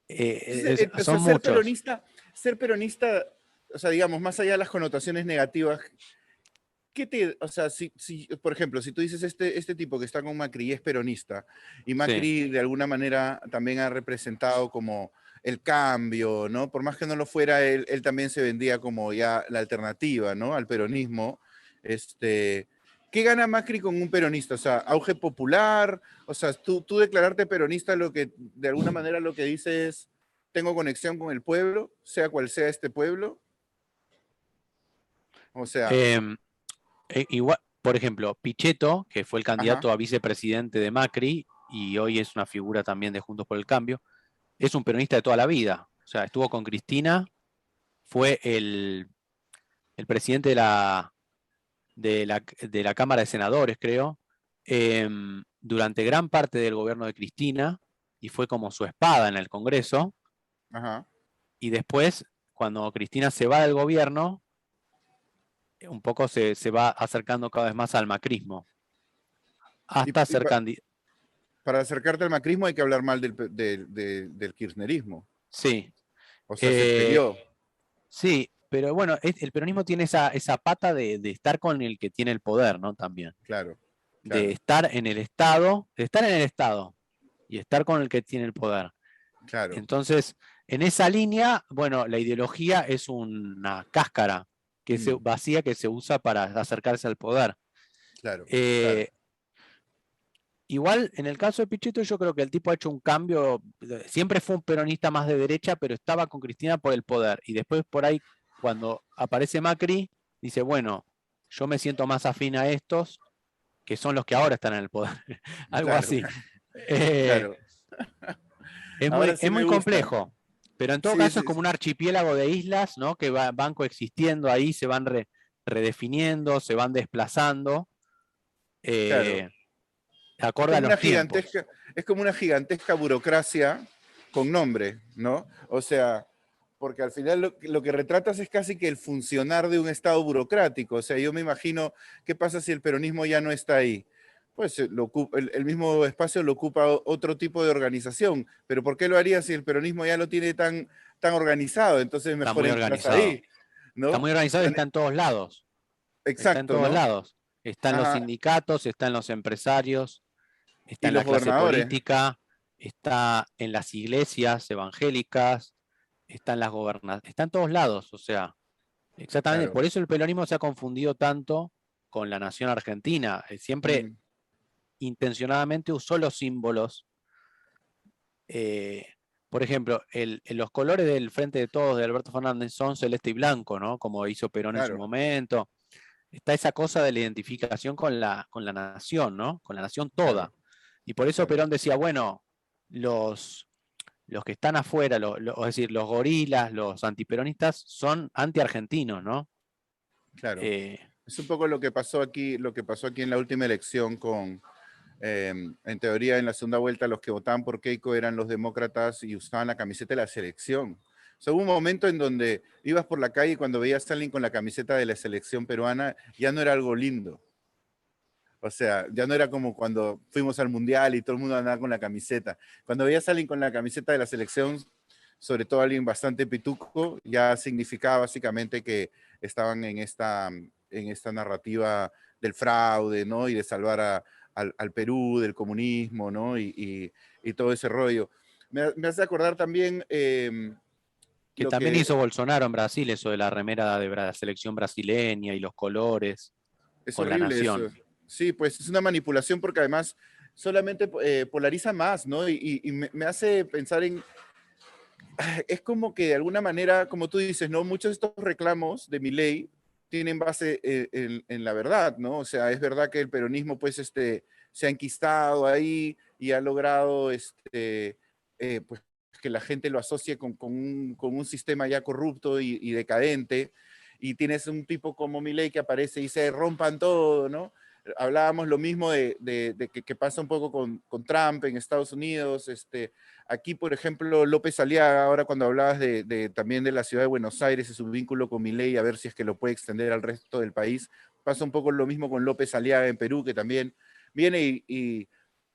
Entonces, o sea, Son muchos. ser peronista, o sea, digamos, más allá de las connotaciones negativas, ¿qué te, o sea, por ejemplo, si tú dices este tipo que está con Macri y es peronista, y Sí. Macri de alguna manera también ha representado como el cambio, ¿no? Por más que no lo fuera, él también se vendía como ya la alternativa, ¿no? Al peronismo. Este, ¿Qué gana Macri con un peronista? O sea, auge popular, o sea, tú declararte peronista, lo que de alguna manera lo que dices es, tengo conexión con el pueblo, sea cual sea este pueblo. O sea, Eh, Igual, por ejemplo, Pichetto, que fue el ajá, candidato a vicepresidente de Macri y hoy es una figura también de Juntos por el Cambio, es un peronista de toda la vida. O sea, estuvo con Cristina, fue el presidente de la Cámara de Senadores, creo, durante gran parte del gobierno de Cristina y fue como su espada en el Congreso. ajá. Y después, cuando Cristina se va del gobierno, un poco se va acercando cada vez más al macrismo, Y, hasta y ser candidato. para acercarte al macrismo hay que hablar mal del kirchnerismo. Sí, O sea, se eh, peleó. sí, pero bueno, el peronismo tiene esa pata de estar con el que tiene el poder, ¿no? También. Claro, De claro, estar en el Estado, de estar en el Estado y estar con el que tiene el poder. claro. Entonces, en esa línea, bueno, la ideología es una cáscara que se Mm, vacía que se usa para acercarse al poder. claro, claro. Eh, Igual, en el caso de Pichetto, yo creo que el tipo ha hecho un cambio. Siempre fue un peronista más de derecha, pero estaba con Cristina por el poder. Y después, por ahí, cuando aparece Macri, dice: bueno, yo me siento más afín a estos, que son los que ahora están en el poder. Algo Claro, así. Eh, claro. Ahora sí es me muy gusta. complejo. Pero en todo Sí, caso, es sí, como sí. un archipiélago de islas, ¿no? Que van coexistiendo ahí, se van redefiniendo, se van desplazando, Claro. eh, Es acorde a como una los tiempos. gigantesca, es como una gigantesca burocracia con nombre, ¿no? O sea, porque al final lo que retratas es casi que el funcionar de un Estado burocrático. O sea, yo me imagino qué pasa si el peronismo ya no está ahí. Pues el mismo espacio lo ocupa otro tipo de organización. Pero ¿por qué lo haría si el peronismo ya lo tiene tan organizado? Entonces Está mejor muy entras organizado. ahí, Está ¿no? muy organizado y está en todos lados. Está en Exacto, todos ¿no? lados. Está en los Ajá. sindicatos, está en los empresarios, está Y en la los clase gobernadores, política, está en las iglesias evangélicas, está en las gobernaciones, está en todos lados. O sea, exactamente. claro. Por eso el peronismo se ha confundido tanto con la nación argentina. Siempre Mm, intencionadamente usó los símbolos. eh, por ejemplo, los colores del Frente de Todos de Alberto Fernández son celeste y blanco, ¿no? Como hizo Perón en su claro. momento. está esa cosa de la identificación con la nación, ¿no? Con la nación toda. Claro, Y por eso claro, Perón decía, bueno, los que están afuera, es decir, los gorilas, los antiperonistas, son antiargentinos, ¿no? claro. Eh, Es un poco lo que pasó aquí en la última elección con, en teoría, en la segunda vuelta, los que votaban por Keiko eran los demócratas y usaban la camiseta de la selección. O sea, hubo un momento en donde ibas por la calle y cuando veías a alguien con la camiseta de la selección peruana, ya no era algo lindo. O sea, ya no era como cuando fuimos al Mundial y todo el mundo andaba con la camiseta. Cuando veías a alguien con la camiseta de la selección, sobre todo alguien bastante pituco, ya significaba básicamente que estaban en esta narrativa del fraude, ¿no? Y de salvar al Perú del comunismo, ¿no? Y todo ese rollo. Me hace acordar también que lo también que hizo Bolsonaro en Brasil, eso de la remera de la selección brasileña y los colores es con la horrible eso. nación. Sí, pues es una manipulación porque además solamente polariza más, ¿no? Y me hace pensar en, es como que de alguna manera, como tú dices, ¿no? Muchos de estos reclamos de mi ley tienen base en la verdad, ¿no? O sea, es verdad que el peronismo, pues, se ha enquistado ahí y ha logrado, pues, que la gente lo asocie con un sistema ya corrupto y decadente, y tienes un tipo como Milei que aparece y dice, rompan todo, ¿no? Hablábamos lo mismo de que pasa un poco con Trump en Estados Unidos, aquí, por ejemplo, López Aliaga, ahora cuando hablabas también de la ciudad de Buenos Aires y su vínculo con Milei, a ver si es que lo puede extender al resto del país, pasa un poco lo mismo con López Aliaga en Perú, que también viene y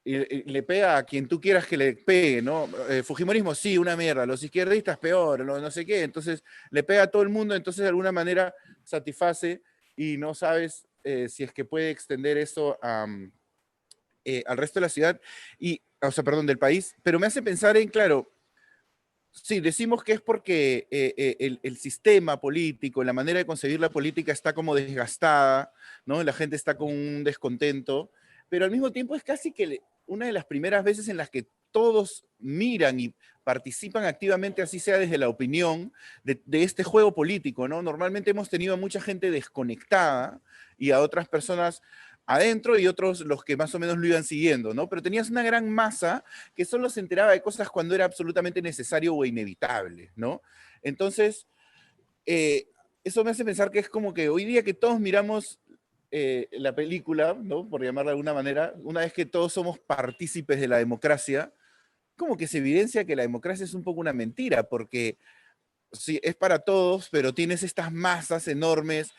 le pega a quien tú quieras que le pegue, ¿no? Fujimorismo sí, una mierda, los izquierdistas peor, no sé qué, entonces le pega a todo el mundo, entonces de alguna manera satisface y no sabes si es que puede extender eso al resto de la ciudad, o sea, perdón, del país, pero me hace pensar en, claro, sí, decimos que es porque el sistema político, la manera de concebir la política está como desgastada, ¿no? La gente está con un descontento, pero al mismo tiempo es casi que una de las primeras veces en las que todos miran y participan activamente, así sea desde la opinión, de este juego político, ¿no? Normalmente hemos tenido a mucha gente desconectada y a otras personas adentro y otros los que más o menos lo iban siguiendo, ¿no? Pero tenías una gran masa que solo se enteraba de cosas cuando era absolutamente necesario o inevitable, ¿no? Entonces, eh, eso me hace pensar que es como que hoy día que todos miramos la película, ¿no? Por llamarla de alguna manera, una vez que todos somos partícipes de la democracia, como que se evidencia que la democracia es un poco una mentira, porque sí, es para todos, pero tienes estas masas enormes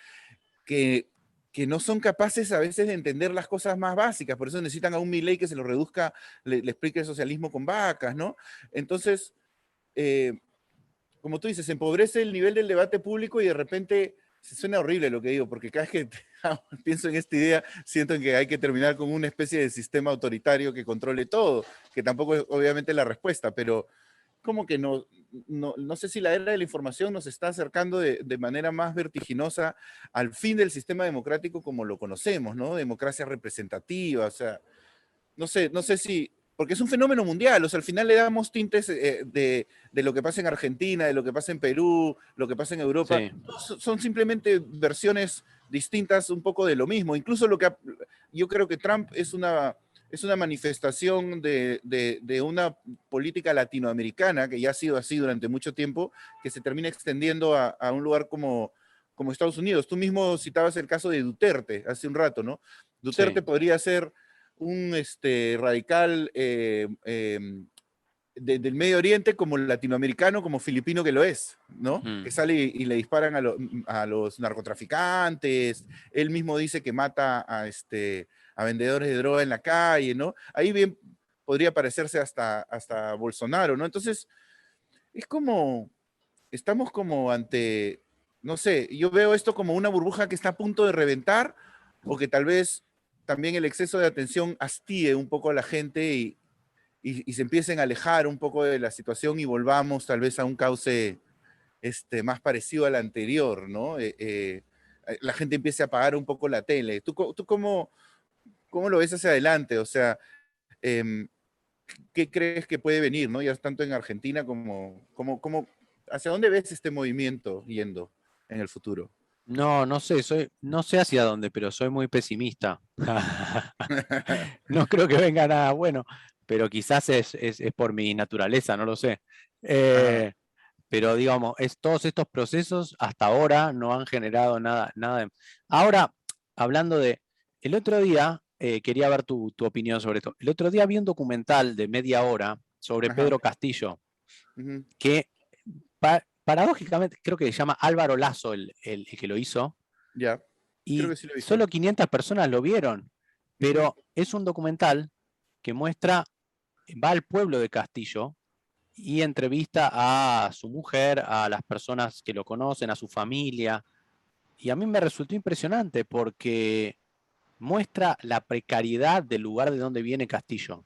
que, que no son capaces a veces de entender las cosas más básicas, por eso necesitan a un Milei que se lo reduzca, le explique el socialismo con vacas, ¿no? Entonces, eh, como tú dices, se empobrece el nivel del debate público y de repente se suena horrible lo que digo, porque cada vez que pienso en esta idea, siento que hay que terminar con una especie de sistema autoritario que controle todo, que tampoco es obviamente la respuesta, pero como que no sé si la era de la información nos está acercando de manera más vertiginosa al fin del sistema democrático como lo conocemos, ¿no? Democracia representativa, o sea, no sé si, porque es un fenómeno mundial, o sea, al final le damos tintes de lo que pasa en Argentina, de lo que pasa en Perú, lo que pasa en Europa, Sí. son simplemente versiones distintas un poco de lo mismo. Incluso yo creo que Trump es una manifestación de una política latinoamericana que ya ha sido así durante mucho tiempo, que se termina extendiendo a un lugar como Estados Unidos. Tú mismo citabas el caso de Duterte hace un rato, ¿no? Sí. Duterte podría ser un radical del Medio Oriente como latinoamericano, como filipino que lo es, ¿no? Mm. Que sale y le disparan a los narcotraficantes, él mismo dice que mata a vendedores de droga en la calle, ¿no? Ahí bien podría parecerse hasta Bolsonaro, ¿no? Entonces, es como, estamos como ante, no sé, yo veo esto como una burbuja que está a punto de reventar o que tal vez también el exceso de atención hastíe un poco a la gente y se empiecen a alejar un poco de la situación y volvamos tal vez a un cauce más parecido al anterior, ¿no? La gente empiece a apagar un poco la tele. ¿Tú cómo lo ves hacia adelante? O sea, em, ¿qué crees que puede venir, ¿no? Ya tanto en Argentina ¿hacia dónde ves este movimiento yendo en el futuro? No, no sé, no sé hacia dónde, pero soy muy pesimista. No creo que venga nada bueno, pero quizás es por mi naturaleza, no lo sé. Ajá, Eh, pero digamos, todos estos procesos hasta ahora no han generado Ahora, hablando el otro día, quería ver tu opinión sobre esto. El otro día vi un documental de media hora sobre ajá. Pedro Castillo, Ujú. que paradójicamente creo que se llama Álvaro Lazo el que lo hizo, Ya, creo y que sí lo he visto. solo 500 personas lo vieron, Ujú. pero es un documental que muestra, va al pueblo de Castillo y entrevista a su mujer, a las personas que lo conocen, a su familia. Y a mí me resultó impresionante porque muestra la precariedad del lugar de donde viene Castillo.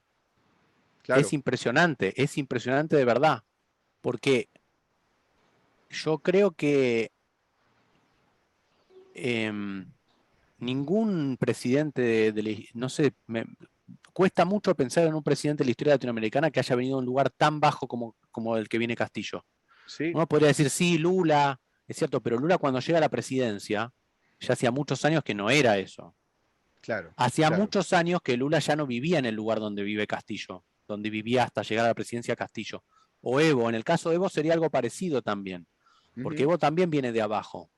Claro, Es impresionante de verdad, porque yo creo que eh, ningún presidente no sé, cuesta mucho pensar en un presidente de la historia latinoamericana que haya venido a un lugar tan bajo como el que viene Castillo. sí, Uno podría decir, sí, Lula, es cierto, pero Lula cuando llega a la presidencia, ya hacía muchos años que no era eso. claro, Hacía claro. muchos años que Lula ya no vivía en el lugar donde vive Castillo, donde vivía hasta llegar a la presidencia Castillo. O Evo, en el caso de Evo sería algo parecido también, porque Ujú. Evo también viene de abajo.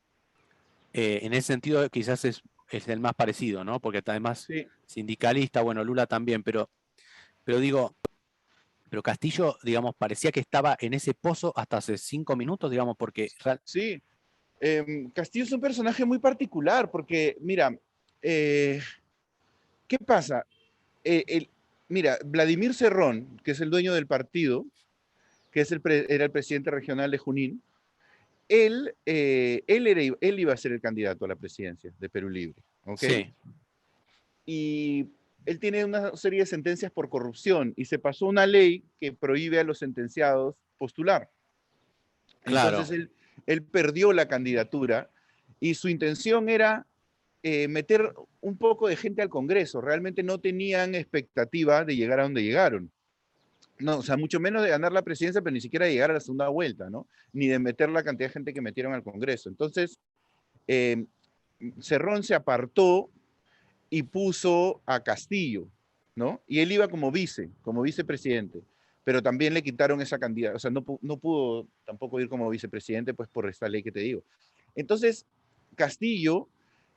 En ese sentido quizás es el más parecido, ¿no? Porque además Sí, sindicalista, bueno, Lula también, pero digo, pero Castillo, digamos, parecía que estaba en ese pozo hasta hace 5 minutos, digamos, porque sí. Castillo es un personaje muy particular porque, mira, eh, ¿qué pasa? Mira, Vladimir Cerrón, que es el dueño del partido, que es era el presidente regional de Junín, él iba a ser el candidato a la presidencia de Perú Libre, ¿ok? sí, Y él tiene una serie de sentencias por corrupción y se pasó una ley que prohíbe a los sentenciados postular. Entonces claro, él perdió la candidatura y su intención era meter un poco de gente al Congreso. Realmente no tenían expectativa de llegar a donde llegaron. No, o sea, mucho menos de ganar la presidencia, pero ni siquiera de llegar a la segunda vuelta, ¿no? Ni de meter la cantidad de gente que metieron al Congreso. Entonces, eh, Cerrón se apartó y puso a Castillo, ¿no? Y él iba como vicepresidente, pero también le quitaron esa candidatura, o sea, no pudo tampoco ir como vicepresidente, pues por esta ley que te digo. Entonces, Castillo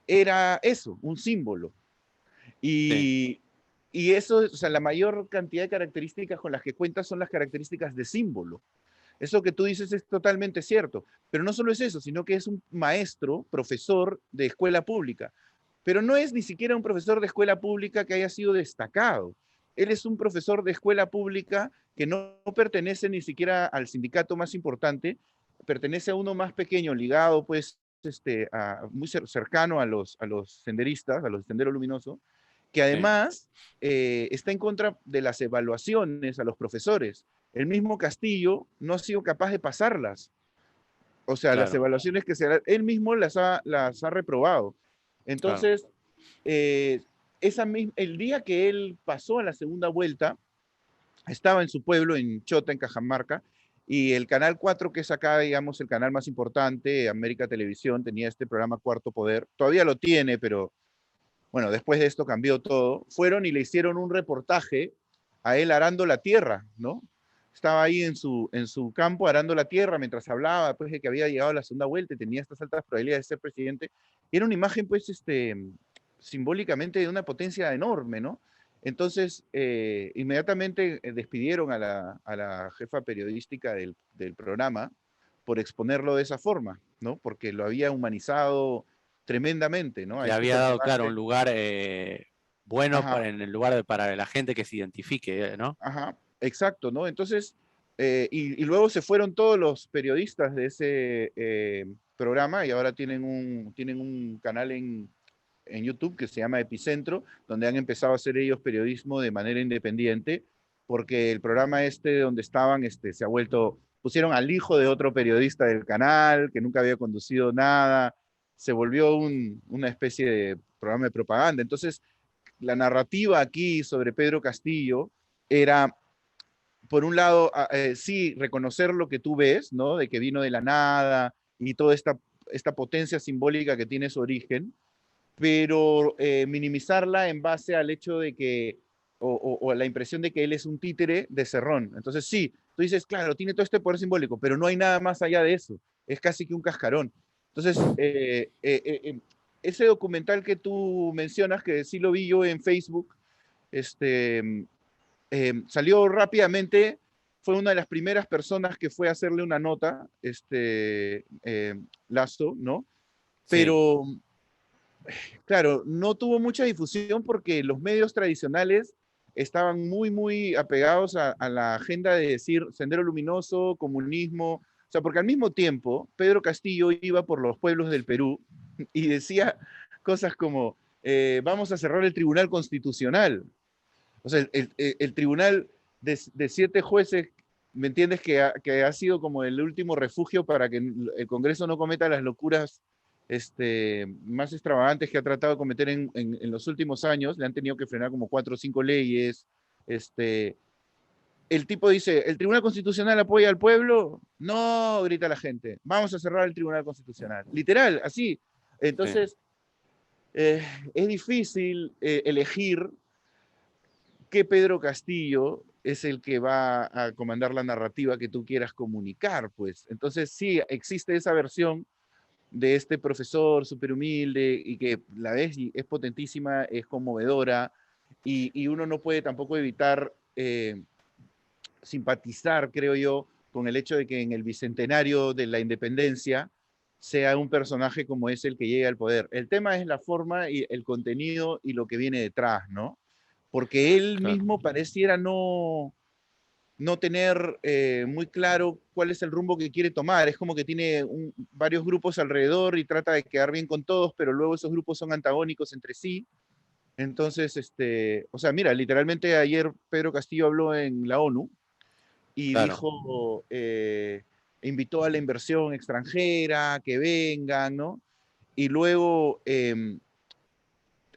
era eso, un símbolo. sí, Y, y eso, o sea, la mayor cantidad de características con las que cuenta son las características de símbolo. Eso que tú dices es totalmente cierto, pero no solo es eso, sino que es un maestro, profesor de escuela pública, pero no es ni siquiera un profesor de escuela pública que haya sido destacado. Él es un profesor de escuela pública que no pertenece ni siquiera al sindicato más importante, pertenece a uno más pequeño, ligado pues muy cercano a los senderistas, a los senderos luminosos, que sí, además está en contra de las evaluaciones a los profesores. El mismo Castillo no ha sido capaz de pasarlas. O sea, las claro, evaluaciones que él mismo las ha reprobado. claro. Entonces, el día que él pasó a la segunda vuelta, estaba en su pueblo, en Chota, en Cajamarca, y el Canal 4, que es acá, digamos, el canal más importante, América Televisión, tenía este programa Cuarto Poder. Todavía lo tiene, pero bueno, después de esto cambió todo. Fueron y le hicieron un reportaje a él arando la tierra, ¿no? Estaba ahí en su campo arando la tierra mientras hablaba, después de que había llegado a la segunda vuelta y tenía estas altas probabilidades de ser presidente. Y era una imagen, pues, simbólicamente de una potencia enorme, ¿no? Entonces, inmediatamente despidieron a la jefa periodística del programa por exponerlo de esa forma, ¿no? Porque lo había humanizado tremendamente, ¿no? A Le este había dado, claro, un personaje. lugar bueno Ajá, en el lugar para la gente que se identifique, ¿no? ajá, exacto, ¿no? Entonces, y luego se fueron todos los periodistas de ese programa y ahora tienen un canal en YouTube que se llama Epicentro, donde han empezado a hacer ellos periodismo de manera independiente, porque el programa donde estaban se ha vuelto, pusieron al hijo de otro periodista del canal que nunca había conducido nada, se volvió una especie de programa de propaganda. Entonces, la narrativa aquí sobre Pedro Castillo era, por un lado, sí, reconocer lo que tú ves, ¿no? De que vino de la nada y toda esta esta potencia simbólica que tiene su origen, pero minimizarla en base al hecho de que, o la impresión de que él es un títere de Cerrón. Entonces sí, tú dices, claro, tiene todo este poder simbólico, pero no hay nada más allá de eso. Es casi que un cascarón. Entonces, ese documental que tú mencionas, que sí lo vi yo en Facebook, este, salió rápidamente, fue una de las primeras personas que fue a hacerle una nota, Lazo, ¿no? Sí, Pero, claro, no tuvo mucha difusión porque los medios tradicionales estaban muy, muy apegados a la agenda de decir Sendero Luminoso, comunismo, o sea, porque al mismo tiempo Pedro Castillo iba por los pueblos del Perú y decía cosas como, vamos a cerrar el Tribunal Constitucional. O sea, el tribunal de 7 jueces, ¿me entiendes? Que ha sido como el último refugio para que el Congreso no cometa las locuras más extravagantes que ha tratado de cometer en los últimos años. Le han tenido que frenar como 4 o 5 leyes. Este, el tipo dice, ¿el Tribunal Constitucional apoya al pueblo? No, grita la gente. Vamos a cerrar el Tribunal Constitucional. Literal, así. sí. Entonces, eh, es difícil elegir que Pedro Castillo es el que va a comandar la narrativa que tú quieras comunicar, pues. Entonces sí, existe esa versión de este profesor súper humilde y que la ves y es potentísima, es conmovedora y uno no puede tampoco evitar simpatizar, creo yo, con el hecho de que en el bicentenario de la independencia sea un personaje como es el que llega al poder. El tema es la forma y el contenido y lo que viene detrás, ¿no? Porque él Claro. mismo pareciera no tener muy claro cuál es el rumbo que quiere tomar. Es como que tiene varios grupos alrededor y trata de quedar bien con todos, pero luego esos grupos son antagónicos entre sí. Entonces, o sea, mira, literalmente ayer Pedro Castillo habló en la ONU y Claro. dijo, invitó a la inversión extranjera, que vengan, ¿no? Y luego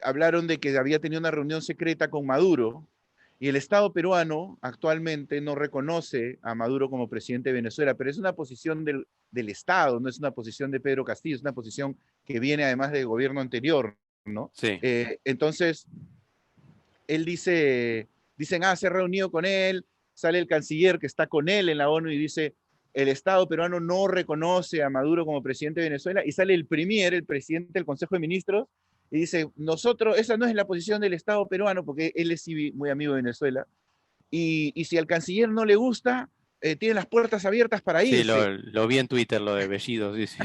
hablaron de que había tenido una reunión secreta con Maduro y el Estado peruano actualmente no reconoce a Maduro como presidente de Venezuela, pero es una posición del Estado, no es una posición de Pedro Castillo, es una posición que viene además del gobierno anterior, ¿no? Sí. Entonces, él dicen, se ha reunido con él, sale el canciller que está con él en la ONU y dice, el Estado peruano no reconoce a Maduro como presidente de Venezuela, y sale el premier, el presidente del Consejo de Ministros, y dice, nosotros, esa no es la posición del Estado peruano, porque él es muy amigo de Venezuela, y si al canciller no le gusta, tiene las puertas abiertas para Sí, irse. lo vi en Twitter, lo de Bellido, sí, sí.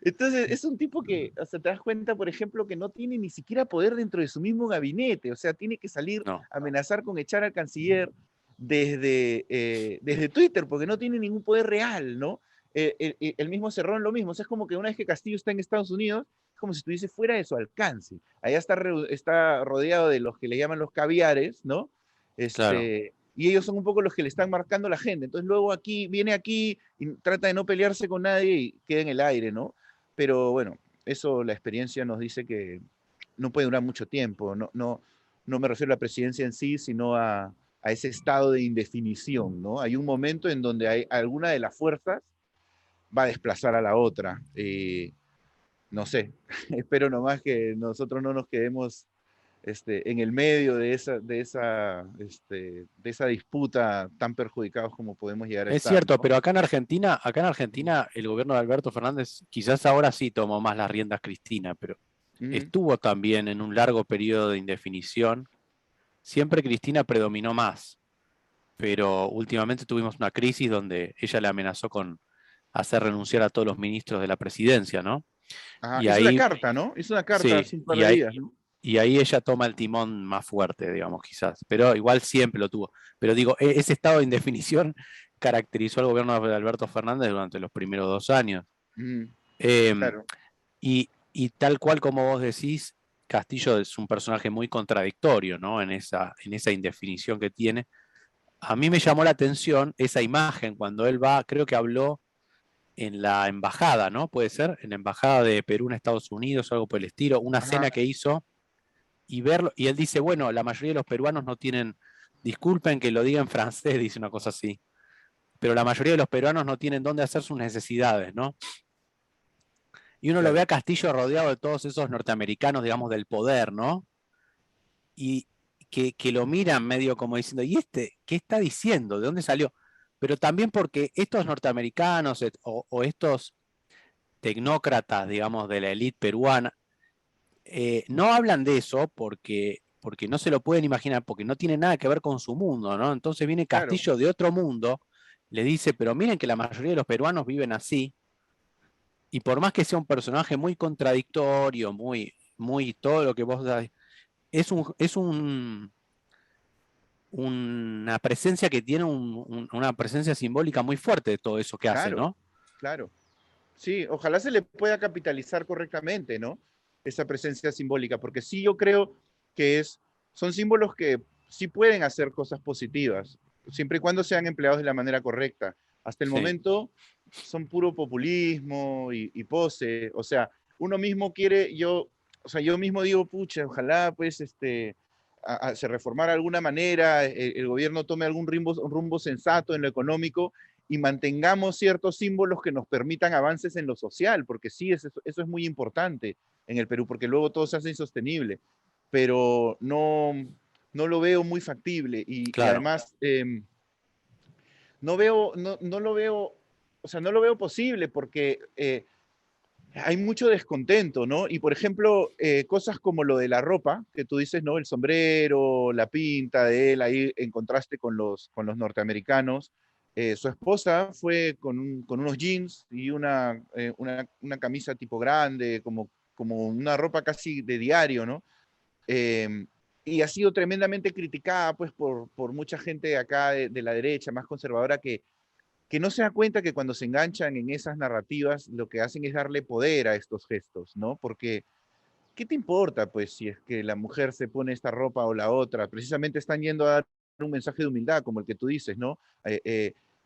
Entonces, es un tipo que, o sea, te das cuenta, por ejemplo, que no tiene ni siquiera poder dentro de su mismo gabinete, o sea, tiene que salir No. a amenazar con echar al canciller desde Twitter, porque no tiene ningún poder real, ¿no? El mismo Cerrón lo mismo, o sea, es como que una vez que Castillo está en Estados Unidos, es como si estuviese fuera de su alcance. Allá está rodeado de los que le llaman los caviares, ¿no? Claro. Y ellos son un poco los que le están marcando la agenda. Entonces luego viene aquí y trata de no pelearse con nadie y queda en el aire, ¿no? Pero bueno, eso la experiencia nos dice que no puede durar mucho tiempo. No me refiero a la presidencia en sí, sino a ese estado de indefinición, ¿no? Hay un momento en donde alguna de las fuerzas va a desplazar a la otra. No sé, espero nomás que nosotros no nos quedemos en el medio de esa disputa tan perjudicados como podemos llegar a Es estar, cierto, ¿no? pero acá en Argentina, el gobierno de Alberto Fernández, quizás ahora sí tomó más las riendas Cristina, pero Ujú. estuvo también en un largo periodo de indefinición. Siempre Cristina predominó más, pero últimamente tuvimos una crisis donde ella le amenazó con hacer renunciar a todos los ministros de la presidencia, ¿no? Ajá, Y hizo una ahí, carta, ¿no? Hizo una carta sí, hace un par y de ahí, días, ¿no? y ahí ella toma el timón más fuerte, digamos, quizás, pero igual siempre lo tuvo. Pero digo, ese estado de indefinición caracterizó al gobierno de Alberto Fernández durante los primeros 2 años. Ujú, Em, claro. y tal cual como vos decís, Castillo es un personaje muy contradictorio, ¿no? En esa indefinición que tiene. A mí me llamó la atención esa imagen cuando él va, creo que habló en la embajada, ¿no? Puede ser, en la embajada de Perú en Estados Unidos o algo por el estilo, una Ajá. cena que hizo y verlo, y él dice, bueno, la mayoría de los peruanos no tienen, disculpen que lo diga en francés, dice una cosa así, pero la mayoría de los peruanos no tienen dónde hacer sus necesidades, ¿no? Y uno lo ve claro, a Castillo rodeado de todos esos norteamericanos, digamos, del poder, ¿no? Y que lo miran medio como diciendo, ¿y este qué está diciendo? ¿De dónde salió? Pero también porque estos norteamericanos o estos tecnócratas, digamos, de la élite peruana, no hablan de eso porque no se lo pueden imaginar, porque no tiene nada que ver con su mundo, ¿no? Entonces viene claro. Castillo de otro mundo, le dice, pero miren que la mayoría de los peruanos viven así, y por más que sea un personaje muy contradictorio, muy todo lo que vos das, es una presencia que tiene una presencia simbólica muy fuerte de todo eso que hace, Claro, ¿no? claro. Sí, ojalá se le pueda capitalizar correctamente, ¿no? Esa presencia simbólica, porque sí yo creo que son símbolos que sí pueden hacer cosas positivas, siempre y cuando sean empleados de la manera correcta. Hasta el Sí, momento son puro populismo y pose, o sea, uno mismo quiere, o sea, yo mismo digo, pucha, ojalá pues se reformara de alguna manera, el gobierno tome algún un rumbo sensato en lo económico y mantengamos ciertos símbolos que nos permitan avances en lo social, porque sí, eso es muy importante en el Perú, porque luego todo se hace insostenible, pero no lo veo muy factible y claro. además no lo veo, o sea, no lo veo posible porque hay mucho descontento, ¿no? Y por ejemplo, cosas como lo de la ropa, que tú dices, ¿no? El sombrero, la pinta de él ahí en contraste con los norteamericanos. Su esposa fue con unos jeans y una camisa tipo grande, como una ropa casi de diario, ¿no? Eh, y ha sido tremendamente criticada, pues, por mucha gente acá de la derecha, más conservadora, que no se da cuenta que cuando se enganchan en esas narrativas, lo que hacen es darle poder a estos gestos, ¿no? Porque, ¿qué te importa, pues, si es que la mujer se pone esta ropa o la otra? Precisamente están yendo a dar un mensaje de humildad, como el que tú dices, ¿no?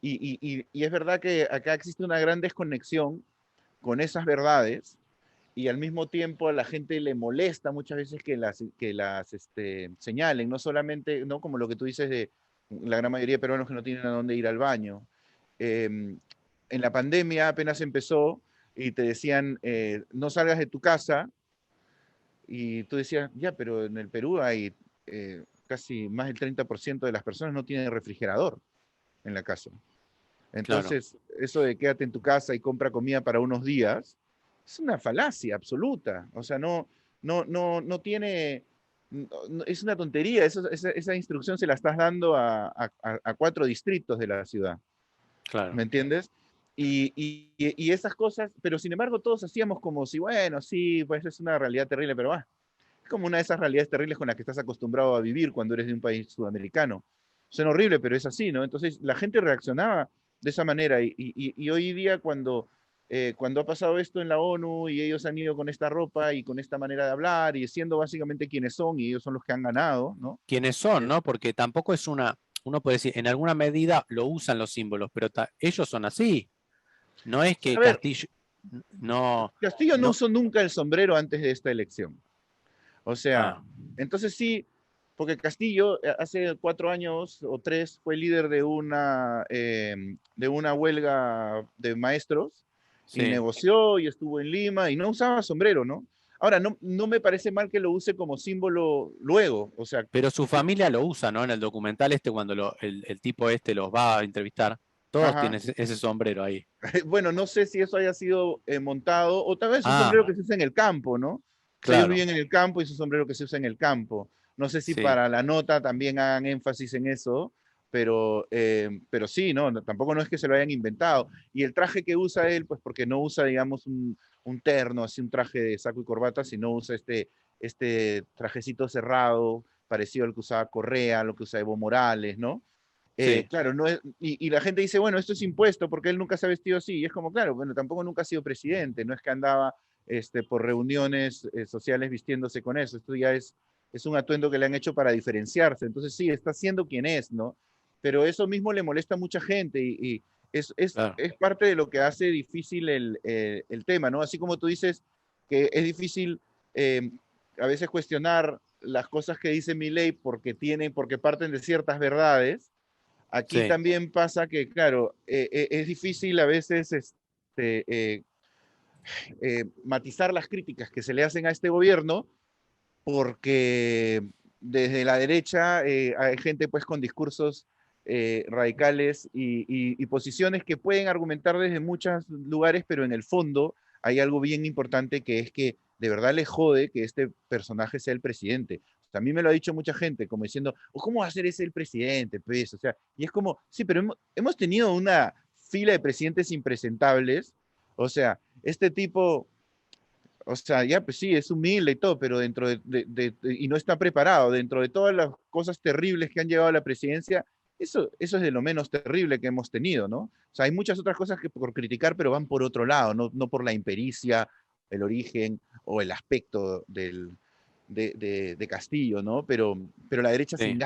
Y es verdad que acá existe una gran desconexión con esas verdades y al mismo tiempo a la gente le molesta muchas veces que las señalen, no solamente, ¿no? Como lo que tú dices de la gran mayoría de peruanos que no tienen a dónde ir al baño. En la pandemia apenas empezó y te decían, no salgas de tu casa, y tú decías, ya, pero en el Perú hay casi más del 30% de las personas no tienen refrigerador en la casa. Claro. Entonces, eso de quédate en tu casa y compra comida para unos días, es una falacia absoluta. O sea, no tiene, es una tontería. Esa instrucción se la estás dando a 4 distritos de la ciudad. Claro. ¿Me entiendes? Y esas cosas, pero sin embargo todos hacíamos como si, bueno, sí, pues es una realidad terrible, pero es como una de esas realidades terribles con las que estás acostumbrado a vivir cuando eres de un país sudamericano. Suena horrible, pero es así, ¿no? Entonces la gente reaccionaba de esa manera y hoy día cuando ha pasado esto en la ONU y ellos han ido con esta ropa y con esta manera de hablar y siendo básicamente quienes son y ellos son los que han ganado, ¿no? Quiénes son, Eh, ¿no? Porque tampoco es uno puede decir, en alguna medida lo usan los símbolos, pero ellos son así. No es que a ver, Castillo, no, Castillo no no, usó nunca el sombrero antes de esta elección. O sea, ah, entonces sí, porque Castillo hace 4 años o 3 fue líder de una huelga de maestros y sí. negoció y estuvo en Lima y no usaba sombrero, ¿no? Ahora, no me parece mal que lo use como símbolo luego, o sea, Pero su familia lo usa, ¿no? En el documental este, cuando el tipo este los va a entrevistar, todos ajá. tienen ese sombrero ahí. Bueno, no sé si eso haya sido montado o tal vez un sombrero Ah, que se usa en el campo, ¿no? O sea, ellos claro, viven en el campo y es un sombrero que se usa en el campo. No sé si sí, para la nota también hagan énfasis en eso, pero sí, ¿no? Tampoco no es que se lo hayan inventado. Y el traje que usa él, pues porque no usa, digamos, un terno, así un traje de saco y corbata, sino usa este trajecito cerrado, parecido al que usaba Correa, lo que usa Evo Morales, ¿no? sí, Claro, no es, y la gente dice, bueno, esto es impuesto porque él nunca se ha vestido así. Y es como, claro, bueno, tampoco nunca ha sido presidente, no es que andaba por reuniones sociales vistiéndose con eso. Esto ya es un atuendo que le han hecho para diferenciarse. Entonces, sí, está siendo quien es, ¿no? Pero eso mismo le molesta a mucha gente y claro. es parte de lo que hace difícil el tema, ¿no? Así como tú dices que es difícil eh, a veces cuestionar las cosas que dice mi ley porque parten de ciertas verdades. Aquí Sí, también pasa que, claro, es difícil a veces matizar las críticas que se le hacen a este gobierno, porque desde la derecha hay gente pues con discursos radicales y posiciones que pueden argumentar desde muchos lugares, pero en el fondo hay algo bien importante que es que de verdad le jode que este personaje sea el presidente. A mí me lo ha dicho mucha gente, como diciendo, oh, ¿cómo va a ser ese el presidente? Pues, o sea, y es como, sí, pero hemos tenido una fila de presidentes impresentables, o sea, este tipo, o sea, ya pues sí, es humilde y todo, pero dentro y no está preparado, dentro de todas las cosas terribles que han llevado a la presidencia, eso es de lo menos terrible que hemos tenido, ¿no? O sea, hay muchas otras cosas que por criticar, pero van por otro lado, no por la impericia, el origen o el aspecto de Castillo, ¿no? Pero la derecha Sí.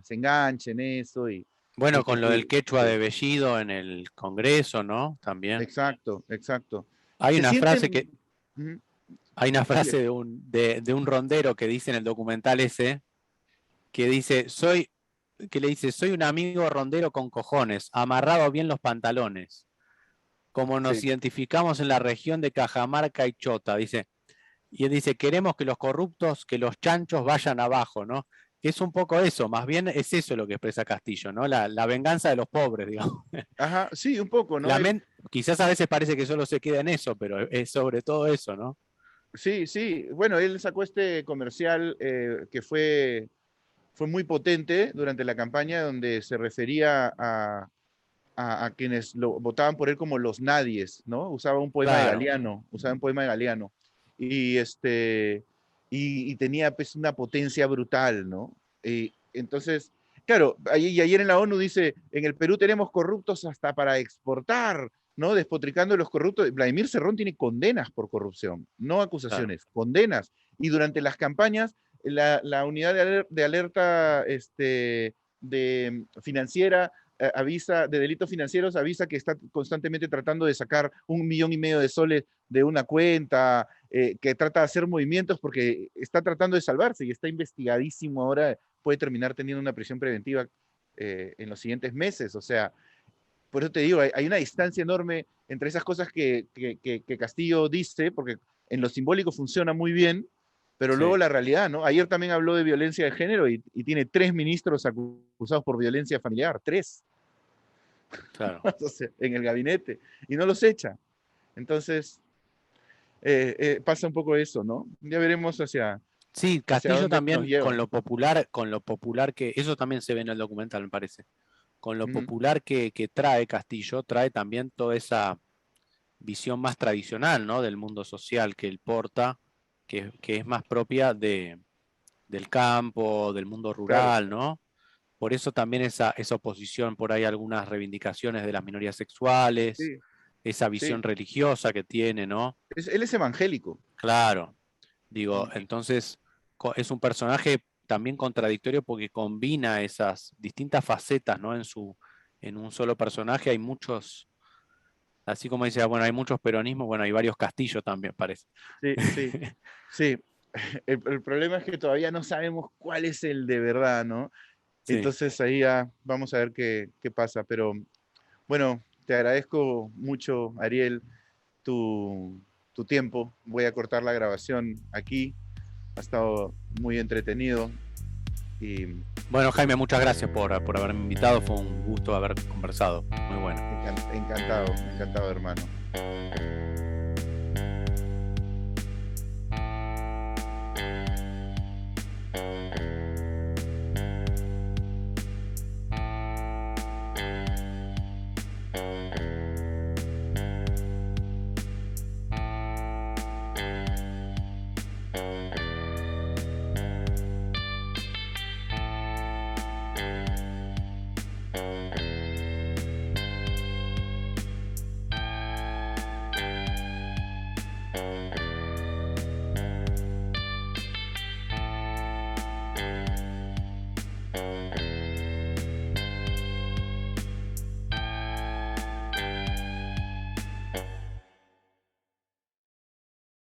se engancha en eso y... Bueno, con lo del quechua de sí. Bellido en el Congreso, ¿no? También. Exacto, exacto. Hay Se una frase sienten... que, Ujú, hay una dile. frase de un rondero que dice en el documental ese, que dice, que le dice, soy un amigo rondero con cojones, amarrado bien los pantalones. Como nos Sí. identificamos en la región de Cajamarca y Chota, dice. Y él dice, queremos que los corruptos, que los chanchos vayan abajo, ¿no? Que es un poco eso, más bien es eso lo que expresa Castillo, ¿no? La venganza de los pobres, digamos. Ajá, sí, un poco, ¿no? Quizás a veces parece que solo se queda en eso, pero es sobre todo eso, ¿no? Sí, sí. Bueno, él sacó este comercial que fue muy potente durante la campaña, donde se refería a quienes lo votaban por él como los nadies, ¿no? Usaba un poema de Claro, Galeano, usaba un poema de Galeano. Y, y tenía pues una potencia brutal, ¿no? Y entonces, claro, y ayer en la ONU dice, en el Perú tenemos corruptos hasta para exportar, ¿no? Despotricando a los corruptos. Vladimir Cerrón tiene condenas por corrupción, no claro. acusaciones, condenas. Y durante las campañas, la unidad de alerta financiera avisa de delitos financieros, avisa que está constantemente tratando de sacar 1,5 millones de soles de una cuenta, que trata de hacer movimientos porque está tratando de salvarse y está investigadísimo ahora, puede terminar teniendo una prisión preventiva en los siguientes meses. O sea, por eso te digo, hay una distancia enorme entre esas cosas que Castillo dice, porque en lo simbólico funciona muy bien, pero luego Sí, la realidad, ¿no? Ayer también habló de violencia de género y tiene 3 ministros acusados por violencia familiar, 3, claro. entonces, en el gabinete, y no los echa. Entonces, pasa un poco eso, ¿no? Ya veremos Sí, hacia Castillo dónde nos también lleva. con lo popular que, eso también se ve en el documental, me parece. Con lo Ujú, popular que trae Castillo, trae también toda esa visión más tradicional, ¿no? Del mundo social que él porta, que es más propia del campo, del mundo claro, rural, ¿no? Por eso también esa oposición, por ahí algunas reivindicaciones de las minorías sexuales, sí, esa sí. visión religiosa que tiene, ¿no? Él es evangélico. Claro, digo, Mm, entonces es un personaje también contradictorio porque combina esas distintas facetas, ¿no? En un solo personaje hay muchos, así como dice, bueno, hay muchos peronismos, bueno, hay varios Castillos también, parece. sí, sí, sí. El problema es que todavía no sabemos cuál es el de verdad, ¿no? Sí. Entonces ahí ya vamos a ver qué pasa. Pero bueno, te agradezco mucho, Ariel, tu tiempo. Voy a cortar la grabación aquí. Ha estado muy entretenido y Bueno, Jaime, muchas gracias por haberme invitado. Fue un gusto haber conversado. Muy bueno. encantado, encantado, hermano.